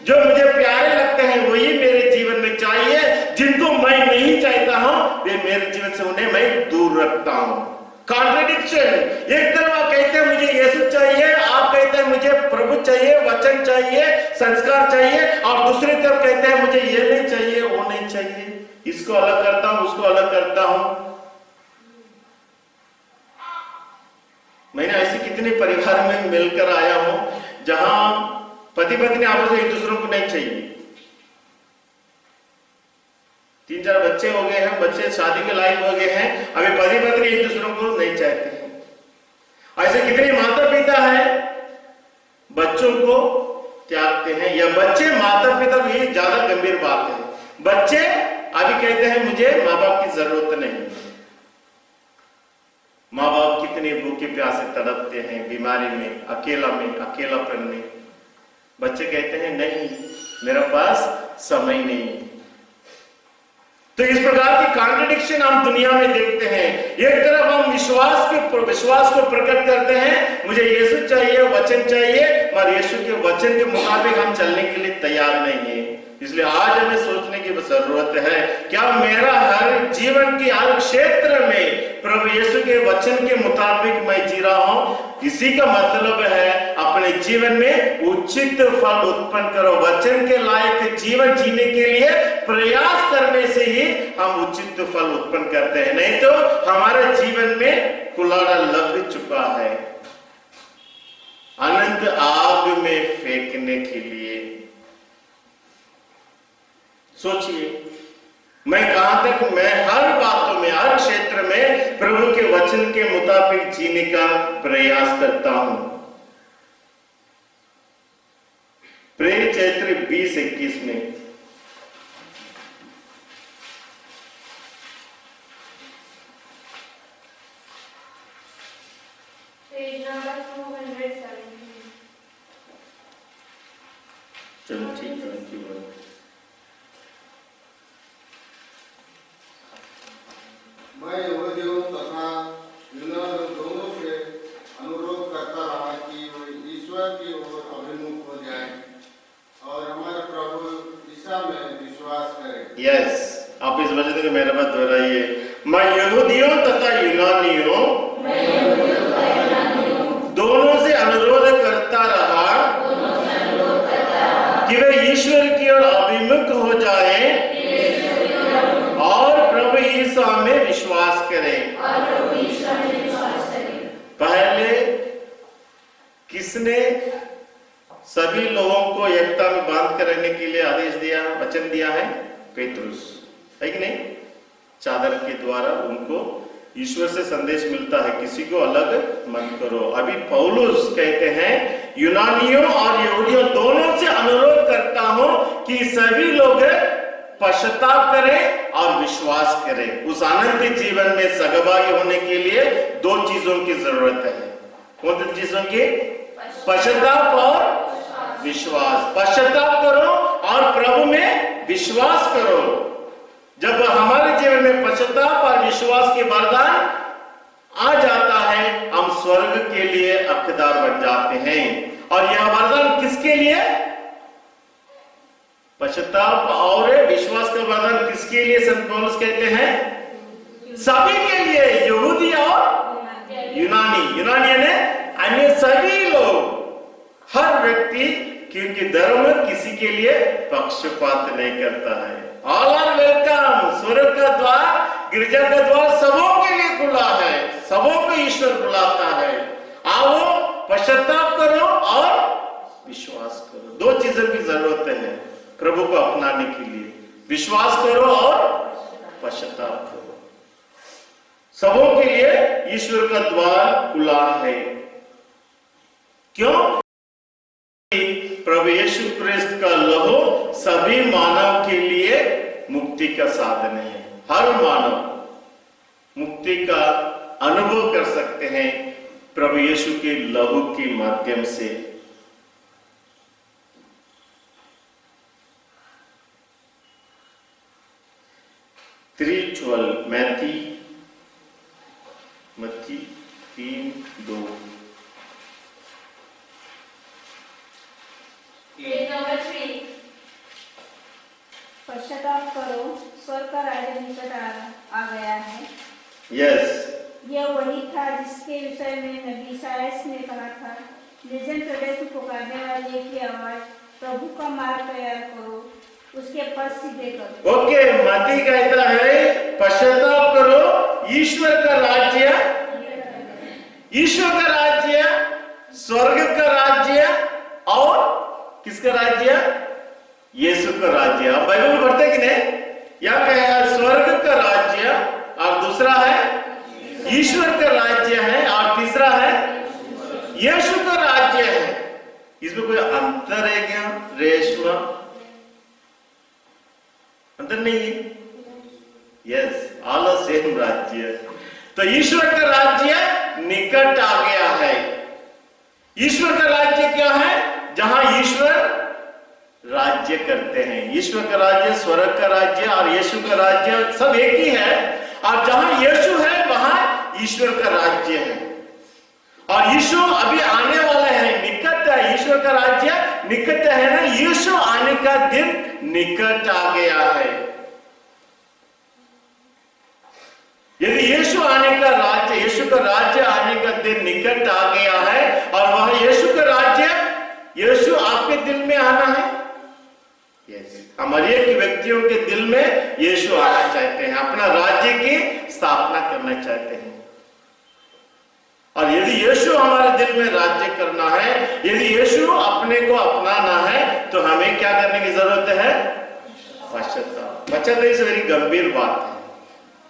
जो मुझे प्यारे लगते हैं, वही मेरे जीवन में चाहिए। जिनको मैं नहीं चाहता हूं वे मेरे जीवन से उन्हें मैं दूर रखता हूं। कॉन्ट्रडिक्शन, एक तरफ आप कहते हैं मुझे यीशु चाहिए, आप कहते हैं मुझे प्रभु चाहिए, वचन चाहिए, संस्कार चाहिए, और दूसरी तरफ कहते हैं मुझे ये नहीं चाहिए, वो नहीं चाहिए, इसको अलग करता हूं, उसको अलग करता हूं। मैंने ऐसे कितने परिवार में मिलकर आया हूं जहां पति पत्नी आपस में एक दूसरों को नहीं चाहिए, 3-4 बच्चे हो गए हैं, बच्चे शादी के लायक हो गए हैं, अभी पति पत्नी एक दूसरों को नहीं चाहते हैं। ऐसे कितने माता पिता हैं बच्चों को त्यागते हैं, या बच्चे माता पिता को, ये ज्यादा गंभीर बात है। बच्चे अभी कहते हैं मुझे माँ बाप की जरूरत नहीं। माँ बाप कितने भूखे प्यासे तड़पते हैं, बीमारी में, अकेलापन में। बच्चे कहते हैं नहीं, मेरे पास समय नहीं। तो इस प्रकार की कॉन्ट्रडिक्शन हम दुनिया में देखते हैं। एक तरफ हम विश्वास को प्रकट करते हैं, मुझे यीशु चाहिए, वचन चाहिए, और यीशु के वचन के मुताबिक हम चलने के लिए तैयार नहीं है। इसलिए आज हमें सोचने की जरूरत है, क्या मेरा हर जीवन के हर क्षेत्र में प्रभु यीशु के वचन के मुताबिक मैं जी रहा हूं? इसी का मतलब है अपने जीवन में उचित फल उत्पन्न करो। वचन के लायक जीवन जीने के लिए प्रयास करने से ही हम उचित फल उत्पन्न करते हैं, नहीं तो हमारे जीवन में कुलाड़ा लग चुका है अनंत आग में फेंकने के लिए। सोचिए, मैं कहां तक मैं हर बातों में, हर क्षेत्र में प्रभु के वचन के मुताबिक जीने का प्रयास करता हूं। प्रेरित चरित्र 20:21 में पेज नंबर 217। चलो ठीक है। मैं यहूदियों तथा यूनानियों दोनों से अनुरोध करता रहा कि वे ईश्वर की ओर अभिमुख हो जाएं और हमारे प्रभु ईसा में विश्वास करें। यस, आप इस वचन को मेरे पास दोहराइए। मैं यहूदियों तथा यूनानियों दोनों से अनुरोध करता रहा कि वे ईश्वर की ओर अभिमुख हो जाएं और प्रभु ईसा में विश्वास करें। पहले किसने सभी लोगों को एकता में बांध कर रहने के लिए आदेश दिया, वचन दिया है? पेतरुस, है कि नहीं? चादर के द्वारा उनको ईश्वर से संदेश मिलता है, किसी को अलग मत करो। अभी पौलुस कहते हैं यूनानियों और यहूदियों दोनों से अनुरोध करता हूं कि सभी लोग पश्चाताप करें और विश्वास करें। उस आनंदित जीवन में सहभागी होने के लिए दो चीजों की जरूरत है। कौन सी चीजों की? पश्चाताप और विश्वास। पश्चाताप करो और प्रभु में विश्वास करो। जब हमारे जीवन में पश्चाताप और विश्वास के वरदान आ जाता है, हम स्वर्ग के लिए हकदार बन जाते हैं। और यह वरदान किसके लिए? पश्चाताप और विश्वास का वरदान किसके लिए संत पौलुस कहते हैं? सभी के लिए, यहूदी और यूनानी। यूनानी ने अन्य सभी लोग, हर व्यक्ति, क्योंकि धर्म किसी के लिए पक्षपात नहीं करता है। All are welcome. स्वर्ग का द्वार, गिरजा का द्वार सबों के लिए खुला है। सबों को ईश्वर बुलाता है। आओ, पश्चाताप करो और विश्वास करो। दो चीजों की जरूरत है प्रभु को अपनाने के लिए। विश्वास करो और पश्चाताप करो। सबों के लिए ईश्वर का द्वार खुला है। क्यों? प्रभु यीशु क्रिस्त का लहू सभी मानव के लिए मुक्ति का साधन है। हर मानव मुक्ति का अनुभव कर सकते हैं प्रभु यीशु के लहू के माध्यम से। 3:12 मत्ती 3:2। नंबर 3। पश्चाताप करो, स्वर्ग का राज्य निकट आ गया है। यस, यह वही था जिसके विषय में नबी इसायाह ने कहा था, निर्जन प्रदेश में पुकारने वाले की आवाज, प्रभु का मार्ग तैयार करो, उसके पथ सीधे करो। ओके, मत्ती कहता है पश्चाताप करो, ईश्वर का राज्य, ईश्वर का राज्य, स्वर्ग का राज्य और किसका राज्य? यीशु का राज्य। आप बाइबल में पढ़ते कि नहीं? या कहा स्वर्ग का राज्य और दूसरा है ईश्वर का राज्य है और तीसरा है यीशु का राज्य है। इसमें कोई अंतर है क्या? रेशमा, अंतर नहीं है। यस, ऑल आर सेम राज्य। तो ईश्वर का राज्य निकट आ गया है। ईश्वर का राज्य क्या है? जहां ईश्वर राज्य करते हैं। ईश्वर का राज्य, स्वर्ग का राज्य और यीशु का राज्य सब एक ही है। और जहां यीशु है वहां ईश्वर का राज्य है। और यीशु अभी आने वाला है, निकट है। ईश्वर का राज्य निकट है ना, यीशु आने का दिन निकट आ गया है। यदि यीशु आने का राज्य, यीशु का राज्य आने का दिन निकट आ गया है और वह यीशु का राज्य, यीशु आपके दिल में आना है। यस, हमारे एक व्यक्तियों के दिल में यीशु आना चाहते हैं, अपना राज्य की स्थापना करना चाहते हैं। और यदि यीशु हमारे दिल में राज्य करना है, यदि यीशु अपने को अपनाना है, तो हमें क्या करने की जरूरत है? पश्चाताप। पश्चाताप इस वेरी गंभीर बात है।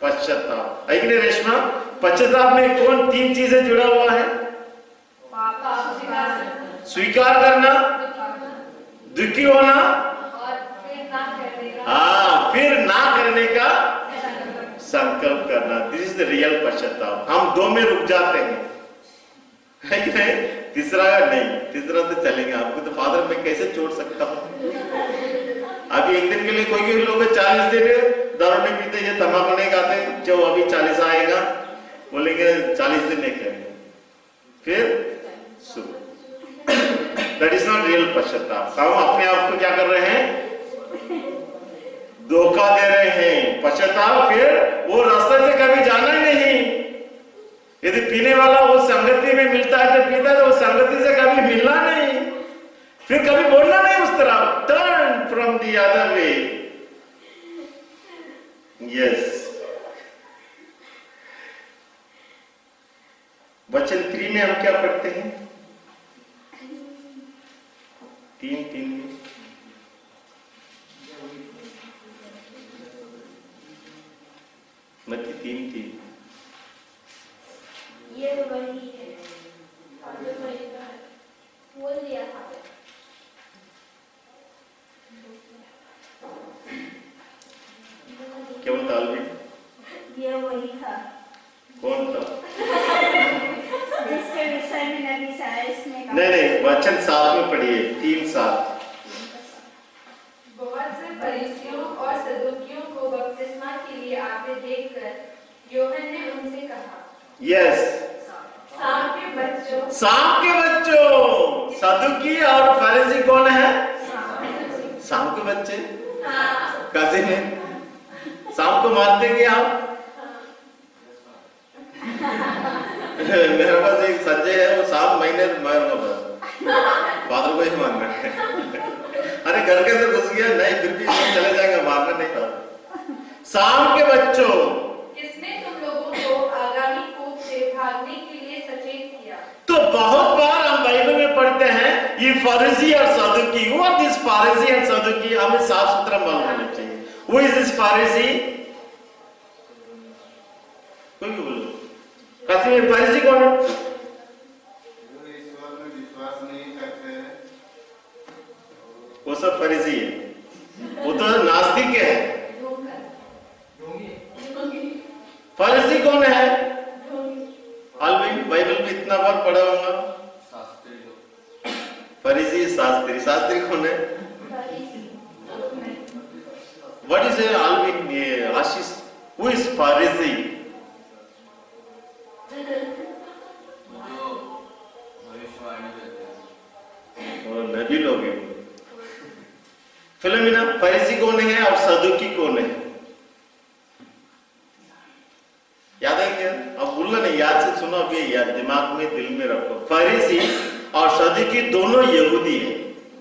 पश्चाताप है कि नहीं रेशमा? पश्चाताप में कौन तीन चीजें जुड़ा हुआ है? स्वीकार करना, दुखी होना और फिर ना करने का संकल्प करना। दिस इज द रियल पश्चाताप। हम दो में रुक जाते हैं, है कि नहीं? तीसरा नहीं, तीसरा तो चलेगा। आपको तो फादर मैं कैसे छोड़ सकता हूँ? अभी एक दिन के लिए कोई लोग 40 दिन दारू नहीं पीते, ये तंबाकू नहीं खाते, जो अभी 40 आएगा बोलेंगे 40 दिन नहीं करेंगे, फिर शुरू। दैट इज नॉट रियल पश्चाताप। हम अपने आप को क्या कर रहे हैं? धोखा दे रहे हैं। पश्चाताप फिर वो रास्ते से कभी जाना ही नहीं। यदि पीने वाला वो संगति में मिलता है तो पीता है, तो वो संगति से कभी मिलना नहीं, फिर कभी बोलना नहीं उस तरफ। Turn from the other way. Yes, वचन 3 में हम क्या पढ़ते हैं? 3:3 में मत्ती 3:3 ये वही है और जो बोल दिया था। क्या बोलता अलविन? ये वही था कौन था? जिसके विषय में नबी साइस ने कहा। नहीं, वचन 7 में पढ़िए, 3-7। बहुत से फरीसियों और सदूकियों को बपतिस्मा के लिए आते देखकर यूहन्ना ने उनसे कहा, यस, सांप के बच्चों, सदुकी और फरीसी कौन है? सांप के बच्चे। कैसे हैं? सांप को मारते हैं आप? मेरे पास एक संजय है, वो 7 महीने मारूंगा बस, फादर को ही मारना है। अरे घर के अंदर घुस गया, नहीं फिर भी चले जाएंगे, मारना नहीं था। सांप के बच्चों, किसने तुम लोगों को आगामी कूद से भागने के लिए सचेत किया? तो बहुत बार हम बाइबल में पढ़ते हैं ये फरीसी और सदुकी। व्हाट इज फरीसी एंड सदुकी? हमें साफ सुथरा मालूम होना चाहिए। Who is this फरीसी? कोई भी बोलो। कश्मीर फरीसी कौन है? जो ईश्वर में विश्वास नहीं करते हैं, वो सब फरीसी है। वो तो नास्तिक है। फरीसी कौन है? अलविन बाइबल में इतना बार पढ़ा होगा। फरीसी शास्त्री कौन है? What is Alvin? Ashish, who is फरीसी? नबी लोग हैं। फिलोमिना, फरीसी कौन है और सदुकी कौन है? याद है क्या? अब भूलना नहीं, याद से सुनो, अभी याद दिमाग में दिल में रखो। फरीसी और सदुकी दोनों यहूदी है।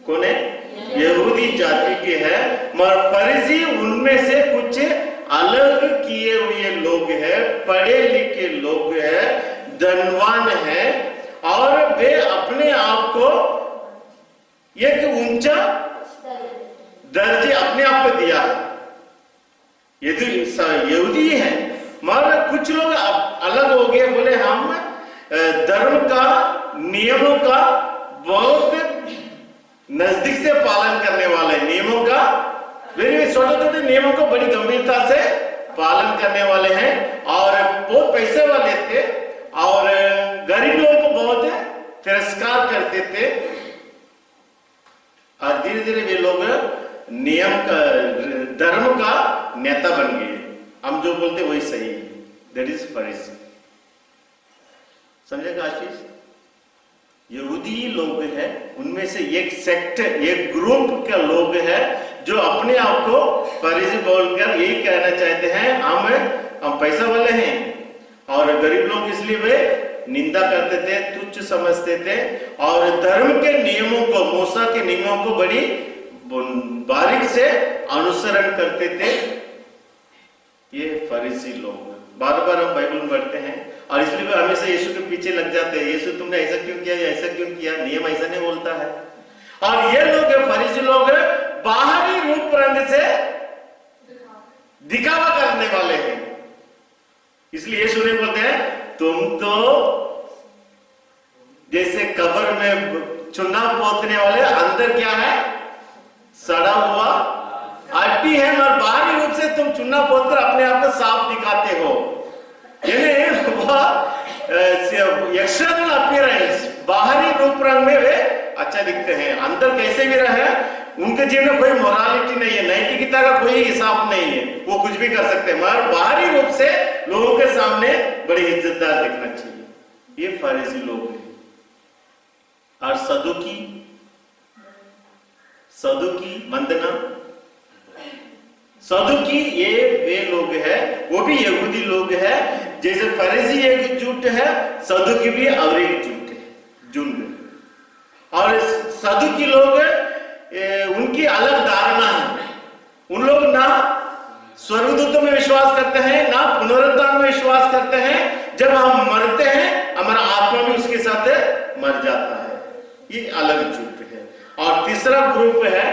कौन है? यहूदी जाति के है, मगर फरीसी उनमें से कुछ अलग किए हुए लोग हैं, पढ़े लिखे लोग हैं, धनवान हैं, और वे अपने आप को एक ऊंचा दर्जे अपने आप को दिया है। यहूदी है, मगर कुछ लोग अलग हो गए, बोले हम धर्म का, नियमों का बहुत नजदीक से पालन करने वाले, नियमों का, छोटे छोटे नियमों को बड़ी गंभीरता से पालन करने वाले हैं, और बहुत पैसे वाले थे, और गरीब लोगों को बहुत तिरस्कार करते थे। और धीरे धीरे वे लोग नियम का, धर्म का नेता बन गए। हम जो बोलते वही सही है। दैट इज फरीसी। समझेगा आशीष? यहूदी लोग हैं, उनमें से एक सेक्ट, एक ग्रुप का लोग है जो अपने आप को फरीसी बोलकर यही कहना चाहते हैं हम पैसा वाले हैं, और गरीब लोग इसलिए वे निंदा करते थे, तुच्छ समझते थे, और धर्म के नियमों को, मूसा के नियमों को बड़ी बारीक से अनुसरण करते थे। ये फरीसी लोग बार बार हम बाइबल में पढ़ते हैं, और इसलिए वे हमेशा यीशु के पीछे लग जाते हैं। यीशु तुमने ऐसा क्यों किया, ऐसा क्यों किया? नियम ऐसा नहीं बोलता है। और ये लोग फरीसी लोग बाहरी रूप रंग से दिखावा करने वाले हैं। इसलिए यीशु ने बोलते हैं तुम तो जैसे कब्र में चुना पोतने वाले, अंदर क्या है? सड़ा हुआ अड्डी है, मगर बाहरी रूप से तुम चुना पोतकर अपने आप को साफ दिखाते हो। एक्सटर्नल अपीयरेंस, बाहरी रूप रंग में वे अच्छा दिखते हैं, अंदर कैसे भी रहे उनके जीवन में कोई मोरालिटी नहीं है, नैतिकता का कोई हिसाब नहीं है, वो कुछ भी कर सकते हैं, मगर बाहरी रूप से लोगों के सामने बड़ी इज्जतदार दिखना चाहिए। ये फरीसी लोग हैं। और सदुकी वंदना, सदुकी ये वे लोग हैं, वो भी यहूदी लोग हैं। जैसे फरीसी एक जुट है, सदुकी भी और एक जुट है, झुंड। और सदुकी लोग उनकी अलग धारणा है। उन लोग ना स्वर्गदूतों में विश्वास करते हैं, ना पुनरुत्थान में विश्वास करते हैं। जब हम मरते हैं, हमारा आत्मा भी उसके साथ मर जाता है। ये अलग जुट है। और तीसरा ग्रुप है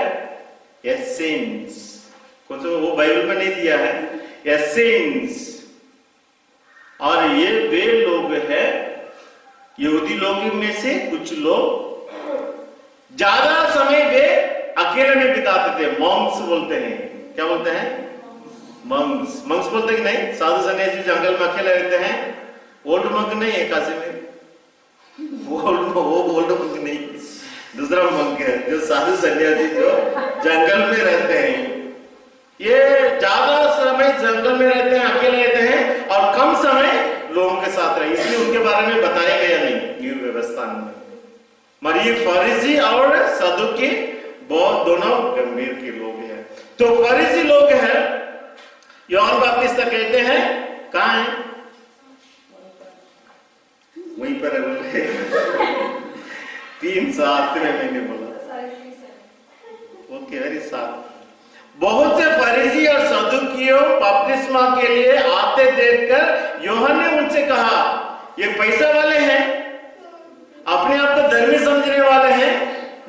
एसेंस, वो बाइबल में नहीं दिया है, एसेंस। और ये वे लोग हैं यहूदी लोगों में से कुछ लोग ज्यादा समय वे अकेले में बिताते थे। मॉन्क्स बोलते हैं, क्या बोलते हैं? मंक्स। मंक्स बोलते कि नहीं? साधु सन्यासी जंगल में अकेले रहते हैं। ओल्ड मंक नहीं है काशी में, वो ओल्ड मंक नहीं, दूसरा मंक है जो साधु सन्यासी जो जंगल में रहते हैं। ये ज्यादा समय जंगल में रहते हैं, अकेले रहते हैं और कम समय लोगों के साथ रहे, इसलिए उनके बारे में बताया गया नहीं न्यू व्यवस्था में। मगर ये फरीसी और सदुकी बहुत दोनों गंभीर के लोग हैं। तो फरीसी लोग हैं, यूहन्ना बपतिस्मा कहते हैं कहां है? वहीं पर है बोले 3 में मैंने बोला। ओके, वेरी साथ। बहुत से फरीसी और सदुकियों बपतिस्मा के लिए आते देखकर यूहन्ना ने उनसे कहा, ये पैसा वाले हैं, अपने आप को धर्मी समझने वाले हैं,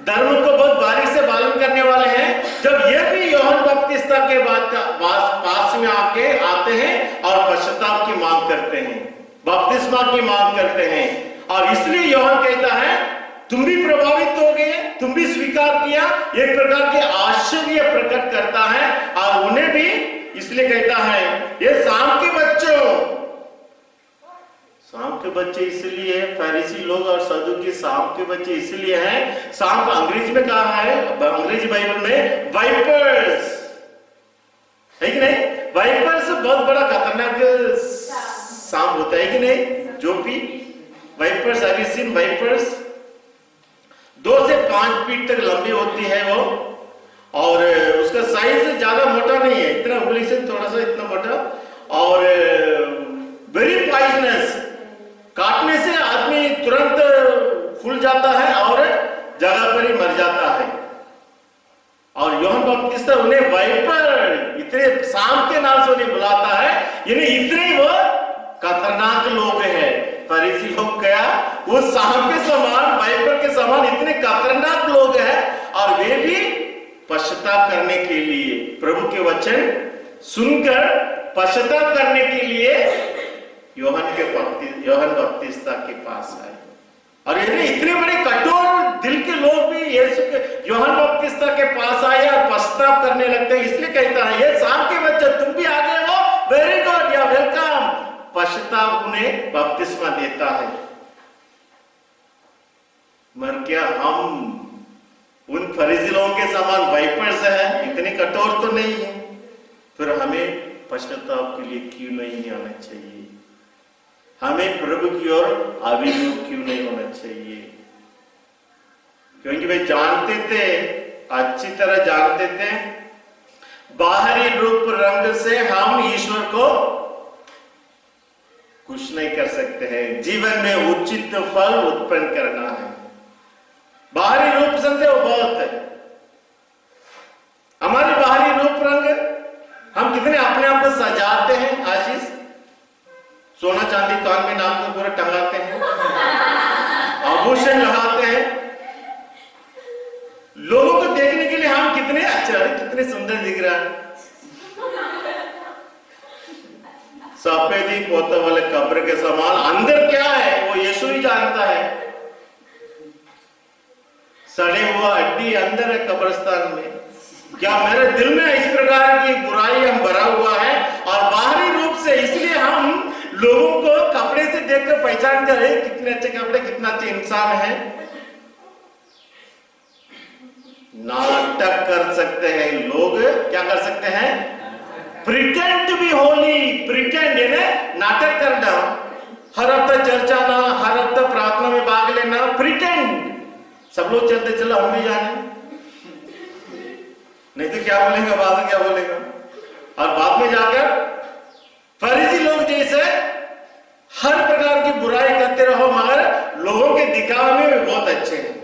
धर्म को बहुत बारीक से पालन करने वाले हैं। जब ये भी यूहन्ना बपतिस्मा के पास में आते हैं और पश्चाताप की मांग करते हैं, बपतिस्मा की मांग करते हैं, और इसलिए यूहन्ना कहता है तुम भी प्रभावित हो गए, तुम भी स्वीकार किया। एक प्रकार के आश्चर्य प्रकट करता है और उन्हें भी इसलिए कहता है ये शाम के बच्चों। शाम के बच्चे इसलिए फरीसी लोग और सदुकी शाम के बच्चे इसलिए हैं। शाम का अंग्रेजी में कहा है, अंग्रेजी बाइबल में वाइपर्स है कि नहीं? वाइपर्स बहुत बड़ा खतरनाक सांप होता है कि नहीं? जो भी vipers, have you seen vipers? 2 से 5 फीट तक लंबी होती है वो, और उसका साइज ज्यादा मोटा नहीं है, इतना उंगली से थोड़ा सा इतना मोटा, और वेरी पॉइजनस। काटने से आदमी तुरंत फूल जाता है और जगह पर ही मर जाता है। और यूहन्ना बपतिस्मा उन्हें वाइपर, इतने सांप के नाम से उन्हें बुलाता है, यानी इतने वो खतरनाक लोग हैं। फरीसी लोग क्या, वो सांप के समान, वाइपर के समान इतने खतरनाक लोग हैं, और वे भी पश्चाताप करने के लिए, प्रभु के वचन सुनकर पश्चाताप करने के लिए यूहन्ना बपतिस्मा के पास आए। और ये इतने बड़े कठोर दिल के लोग भी यूहन्ना बपतिस्मा के पास आए और पश्चाताप करने लगते हैं। इसलिए कहता है ये शाम के बच्चे तुम भी आ गए हो, वेरी गुड, या वेलकम। पश्चाताप उन्हें बपतिस्मा देता है। मगर क्या हम उन फरीसी लोगों के समान वाइपर्स हैं? इतने कठोर तो नहीं है। फिर हमें पश्चाताप के लिए क्यों नहीं आना चाहिए? हमें प्रभु की ओर अभिमुख क्यों नहीं होना चाहिए? क्योंकि वे जानते थे, अच्छी तरह जानते थे, बाहरी रूप रंग से हम ईश्वर को कुछ नहीं कर सकते हैं। जीवन में उचित फल उत्पन्न करना है। बाहरी रूप से वो बहुत है। हमारी बाहरी रूप रंग, हम कितने अपने आप को सजाते हैं। आशीष, सोना चांदी कान में नाक में पूरा टंगाते हैं, आभूषण लगाते हैं, लोगों को देखने के लिए हम कितने अच्छे, कितने सुंदर दिख रहा है। सफेदी पोते वाले कब्र के समान, अंदर क्या है वो यीशु ही जानता है। सड़े हुआ हड्डी अंदर है कब्रिस्तान में। क्या मेरे दिल में इस प्रकार की बुराई हम भरा हुआ है? और बाहरी रूप से इसलिए हम लोगों को कपड़े से देखकर पहचान कर कितने अच्छे कपड़े, कितना अच्छे इंसान है। नाटक कर सकते हैं लोग, क्या कर सकते हैं? Pretend to be holy. Pretend यानी नाटक करना, हर हफ्ता चर्च आना, हर हफ्ता प्रार्थना में भाग लेना, प्रिटेंड। सब लोग चलते चलो हम भी जाने, नहीं तो क्या बोलेगा, बाद में क्या बोलेगा। और बाद में जाकर फरीसी लोग जैसे हर प्रकार की बुराई करते रहो, मगर लोगों के दिखावे में भी बहुत अच्छे हैं।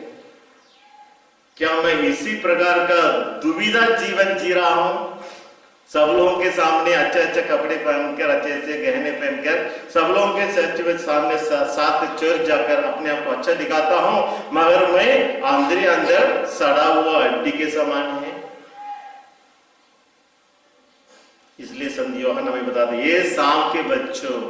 क्या मैं इसी प्रकार का दुविधा जीवन जी रहा हूं? सब लोगों के सामने अच्छे अच्छे कपड़े पहनकर, अच्छे अच्छे गहने पहनकर, सब लोगों के चर्च में सामने साथ चर्च जाकर अपने आप को अच्छा दिखाता हूं, मगर मैं अंदर सड़ा हुआ हड्डी के समान है। इसलिए संत यूहन्ना हमें बताते, ये शाम के बच्चों,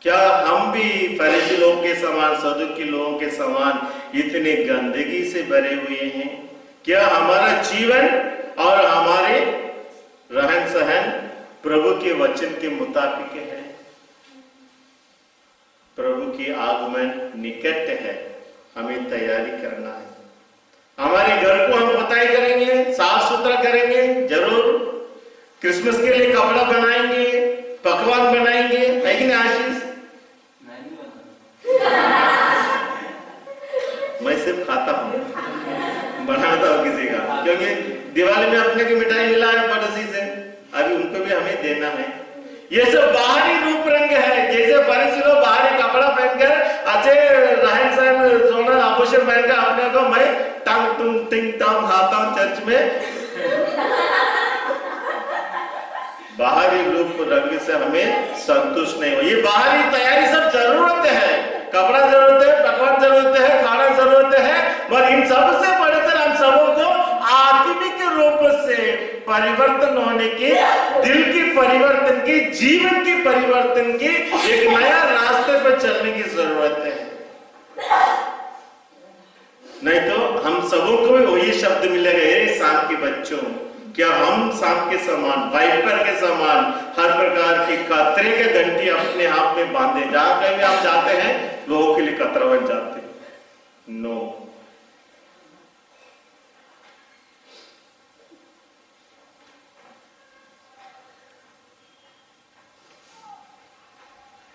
क्या हम भी फरीसी लोगों के समान, सदुकी लोगों के समान इतने गंदगी से भरे हुए हैं? क्या हमारा जीवन और हमारे रहन सहन प्रभु के वचन के मुताबिक है? प्रभु की आगमन निकट है, हमें तैयारी करना है। हमारे घर को हम पुताई करेंगे, साफ सुथरा करेंगे जरूर, क्रिसमस के लिए कपड़ा बनाएंगे, पकवान बनाएंगे, है कि नहीं आशीष? मैं सिर्फ खाता हूँ, बनाता हूँ किसी का, क्योंकि दिवाली में अपने की मिठाई मिला है पड़ोसी से, अभी उनको भी हमें देना है। ये सब बाहरी रूप रंग है। जैसे फरीसी लोग बाहरी कपड़ा पहनकर अच्छे रहन सहन सोना आभूषण पहनकर अपने को मैं टंग टुंग टिंग टंग खाता हूँ चर्च में, बाहरी रूप रंग से हमें संतुष्ट नहीं हो। ये बाहरी तैयारी सब जरूरत है, कपड़ा जरूरत है, पकवान जरूरत है, खाना जरूरत है, पर इन सब से बढ़कर हम सबों को आत्मिक रूप से परिवर्तन होने की, दिल की परिवर्तन की, जीवन की परिवर्तन की एक नया रास्ते पर चलने की जरूरत है। नहीं तो हम सबों को भी वही शब्द मिलेगा, हे सांप के बच्चों, क्या हम सांप के समान, वाइपर के समान हर प्रकार की खतरे के घंटी अपने हाथ में बांधे, जहां कहीं भी आप जाते हैं लोगों के लिए खतरा बन जाते हैं? नो।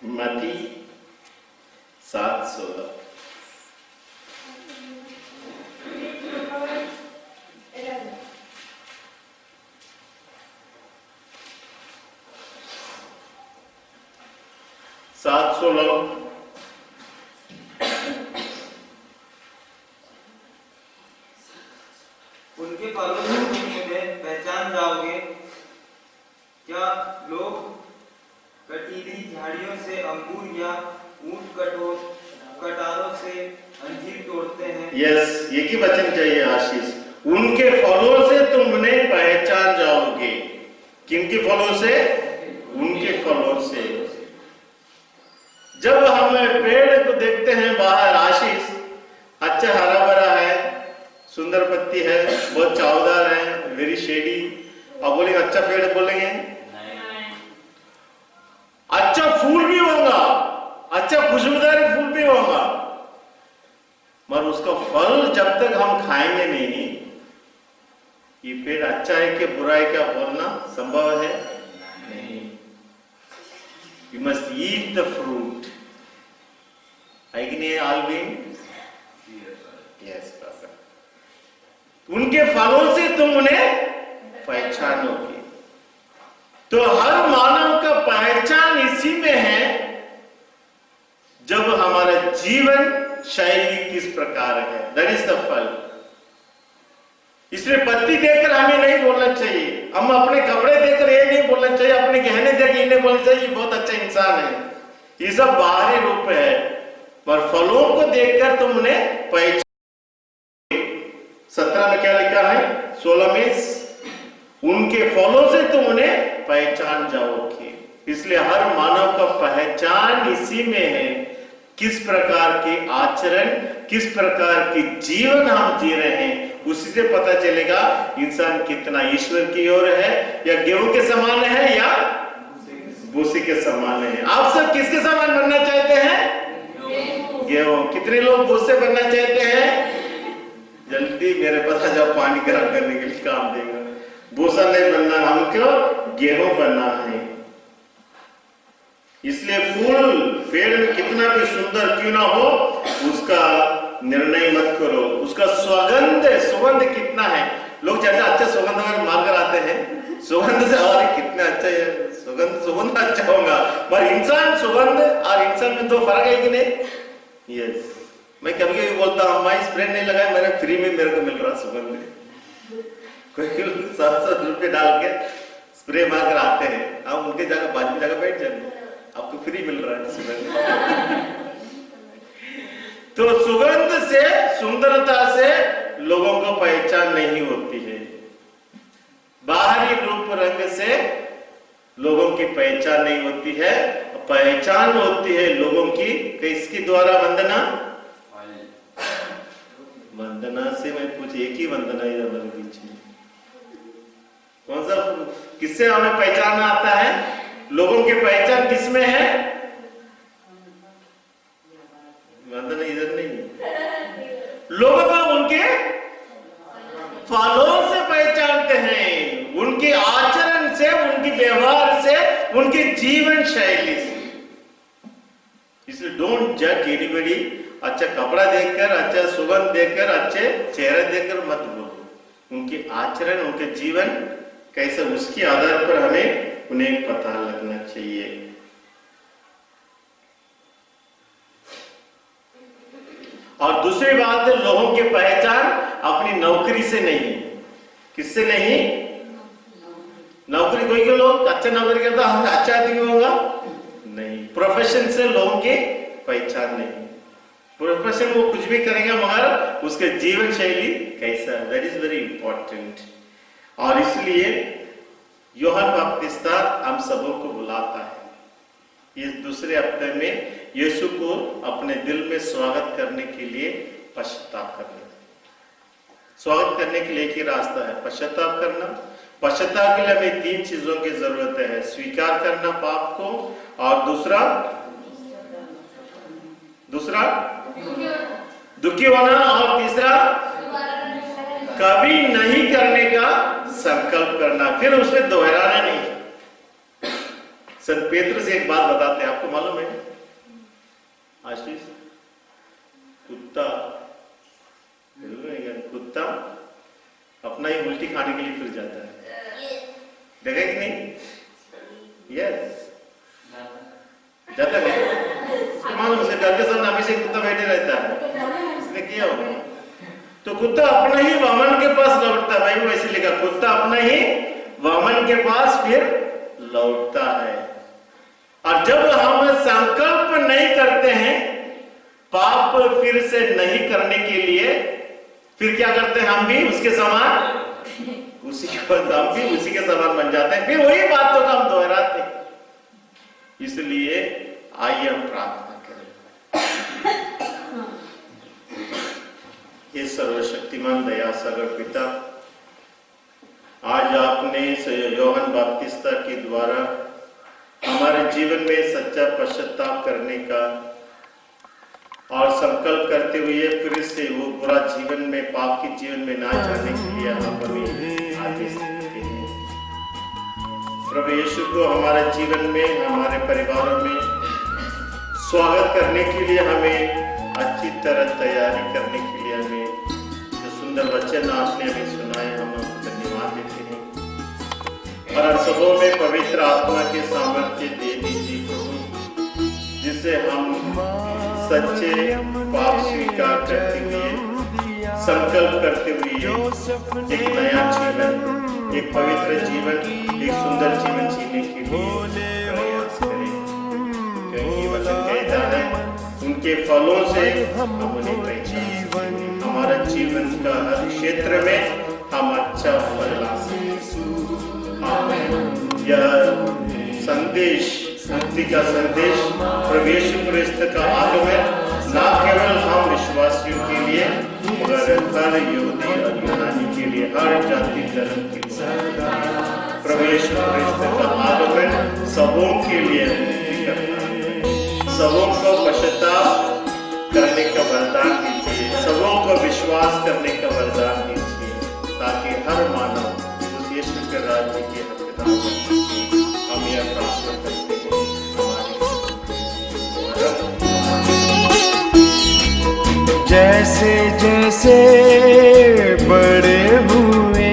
मत्ती 7:16 7:16 उनके फलों से तुम उन्हें पहचान जाओगे। क्या लोग कटीली झाड़ियों से अंगूर या ऊंट कटारों से अंजीर तोड़ते हैं? यस, ये की वचन चाहिए आशीष। उनके फलों से तुम उन्हें पहचान जाओगे। किनके फलों से? उनके फलों से। जब हम पेड़ को देखते हैं बाहर आशीष, अच्छा हरा भरा है, सुंदर पत्ती है, बहुत चावदार है, वेरी शेडी, अब बोलेंगे अच्छा पेड़ बोलेंगे? अच्छा फूल भी होगा, अच्छा खुशबूदार फूल भी होगा, मगर उसका फल जब तक हम खाएंगे नहीं, ये पेड़ अच्छा है कि बुरा है क्या बोलना संभव है? नहीं। You must eat the fruit. नहीं आलविन? Yes, brother. उनके फलों से तुम उन्हें पहचानोगे। तो हर मानव का पहचान इसी में है, जब हमारा जीवन शैली किस प्रकार है, दैट इज द फल। इसलिए पत्ती देखकर हमें नहीं बोलना चाहिए, हम अपने कपड़े देखकर ये नहीं बोलना चाहिए, अपने गहने देख ये नहीं बोलना चाहिए ये बहुत अच्छा इंसान है, ये सब बाहरी रूप है, पर फलों को देखकर तुम उन्हें पहचान। 17 में क्या लिखा है? 16 में उनके फलों से तुम उन्हें पहचान जाओगे। इसलिए हर मानव का पहचान इसी में है, किस प्रकार के आचरण, किस प्रकार की जीवन हम जी रहे हैं, उसी से पता चलेगा इंसान कितना ईश्वर की ओर है, या गेहूं के समान है या भूसी के समान है। आप सब किसके समान बनना चाहते हैं? गेहूं। कितने लोग भूसे बनना चाहते हैं? जल्दी मेरे पास आ जाओ, पानी गर्म करने के लिए काम देगा। भूसा नहीं बनना, हमको गेहूं बनना है। इसलिए फूल पेड़ में कितना भी सुंदर क्यों ना हो, उसका निर्णय मत करो, उसका सुगंध कितना है। लोग चाहते अच्छा सुगंध मारकर आते हैं, सुगंध से और कितना अच्छा है, सुगंध अच्छा होगा, पर इंसान सुगंध और इंसान में दो फर्क है कि नहीं? यस, मैं कभी कभी बोलता हूँ मैं स्प्रे नहीं लगाया, मैंने फ्री में मेरे को मिल रहा सुगंध। कोई 700 रुपये डाल के स्प्रे मारकर आते हैं, आप उनके जगह बाजू में जाकर बैठ जाए, आपको फ्री मिल रहा है सुगंध। तो सुगंध से, सुंदरता से लोगों को पहचान नहीं होती है, बाहरी रूप रंग से लोगों की पहचान नहीं होती है, पहचान होती है लोगों की किसके द्वारा? वंदना। वंदना से मैं पूछ, एक ही वंदना है हमारे बीच में, कौन सा, किससे हमें पहचान आता है? लोगों की पहचान किसमें है? वंदना इधर नहीं है। लोगों को उनके फलों से पहचानते हैं, उनके आचरण से, उनके व्यवहार से, उनकी जीवन शैली से। इसलिए डोंट जज एनीबॉडी अच्छा कपड़ा देखकर, अच्छा सुगंध देखकर, अच्छे चेहरे देखकर मत बोलो। उनके आचरण, उनके जीवन कैसे, उसके आधार पर हमें उन्हें पता लगना चाहिए। और दूसरी बात है, लोगों की पहचान अपनी नौकरी से नहीं। किससे नहीं? नौकरी, कोई के लोग अच्छा नौकरी करता अच्छा आदमी होगा नहीं। प्रोफेशन से लोगों की पहचान नहीं। प्रोफेशन वो कुछ भी करेगा मगर उसके जीवन शैली कैसा, दैट इज वेरी इंपॉर्टेंट। और इसलिए यूहन्ना बपतिस्मा हम सबों को बुलाता है इस दूसरे हफ्ते में यीशु को अपने दिल में स्वागत करने के लिए पश्चाताप करने। स्वागत करने के लिए एक ही रास्ता है, पश्चाताप करना। पश्चाताप के लिए हमें 3 चीजों की जरूरत है, स्वीकार करना पाप को, और दूसरा दुखी होना, और तीसरा कभी नहीं करने का संकल्प करना, फिर उसमें दोहराना नहीं। संत पेत्र से एक बात बताते हैं, आपको मालूम है आशीष, कुत्ता अपना ही उल्टी खाने के लिए फिर जाता है, देखा कि नहीं? यस, जाता है। मालूम उसे घर के सामने हमेशा कुत्ता बैठे रहता है, इसने किया होगा। तो कुत्ता अपना ही वामन के पास लौटता है, भाई वैसे लिखा, कुत्ता अपना ही वामन के पास फिर लौटता है। और जब हम संकल्प नहीं करते हैं पाप फिर से नहीं करने के लिए, फिर क्या करते हैं? हम भी उसके समान, हम भी उसी के समान बन जाते हैं, फिर वही बातों को हम दोहराते हैं। इसलिए आइए हम प्रार्थना करें। हे सर्वशक्तिमान दया सागर पिता, आज आपने यूहन्ना बपतिस्मा के द्वारा हमारे जीवन में सच्चा पश्चाताप करने का और संकल्प करते हुए फिर से वो बुरा जीवन में, पाप के जीवन में ना जाने के लिए हम हमें आदेश देते हैं। प्रभु यीशु को हमारे जीवन में, हमारे परिवारों में स्वागत करने के लिए हमें अच्छी तरह तैयारी करने के लिए हमें जो सुंदर वचन आपने हमें सुनाए, हम आपको धन्यवाद देते हैं। और हम सबों में पवित्र आत्मा के सामर्थ्य दे दीजिए प्रभु, जिससे हम सच्चे पाप स्वीकार करते हुए, संकल्प करते हुए एक नया जीवन, एक पवित्र जीवन, एक सुंदर जीवन जीने के लिए प्रयास करें। क्योंकि वचन कहता है उनके फलों से हम उन्हें पहचान सकते। हमारा जीवन का हर क्षेत्र में हम अच्छा फल ला सकते। यह संदेश, मुक्ति का संदेश, प्रवेश प्रविष्ट का आगमन न केवल हम विश्वासियों के लिए मगर हर यहूदी और यूनानी के लिए, हर जाति धर्म के प्रवेश प्रविष्ट का आगमन सबों के लिए मुक्ति करता है। सबों को पश्चाताप करने का वरदान दीजिए, सबों को विश्वास करने का वरदान दीजिए, ताकि हर मानव उस यीशु के राज्य के हकदार बन सके। हम यह प्रार्थना करते हैं जैसे जैसे बड़े हुए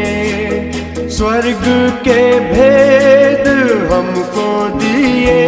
स्वर्ग के भेद हमको दिए,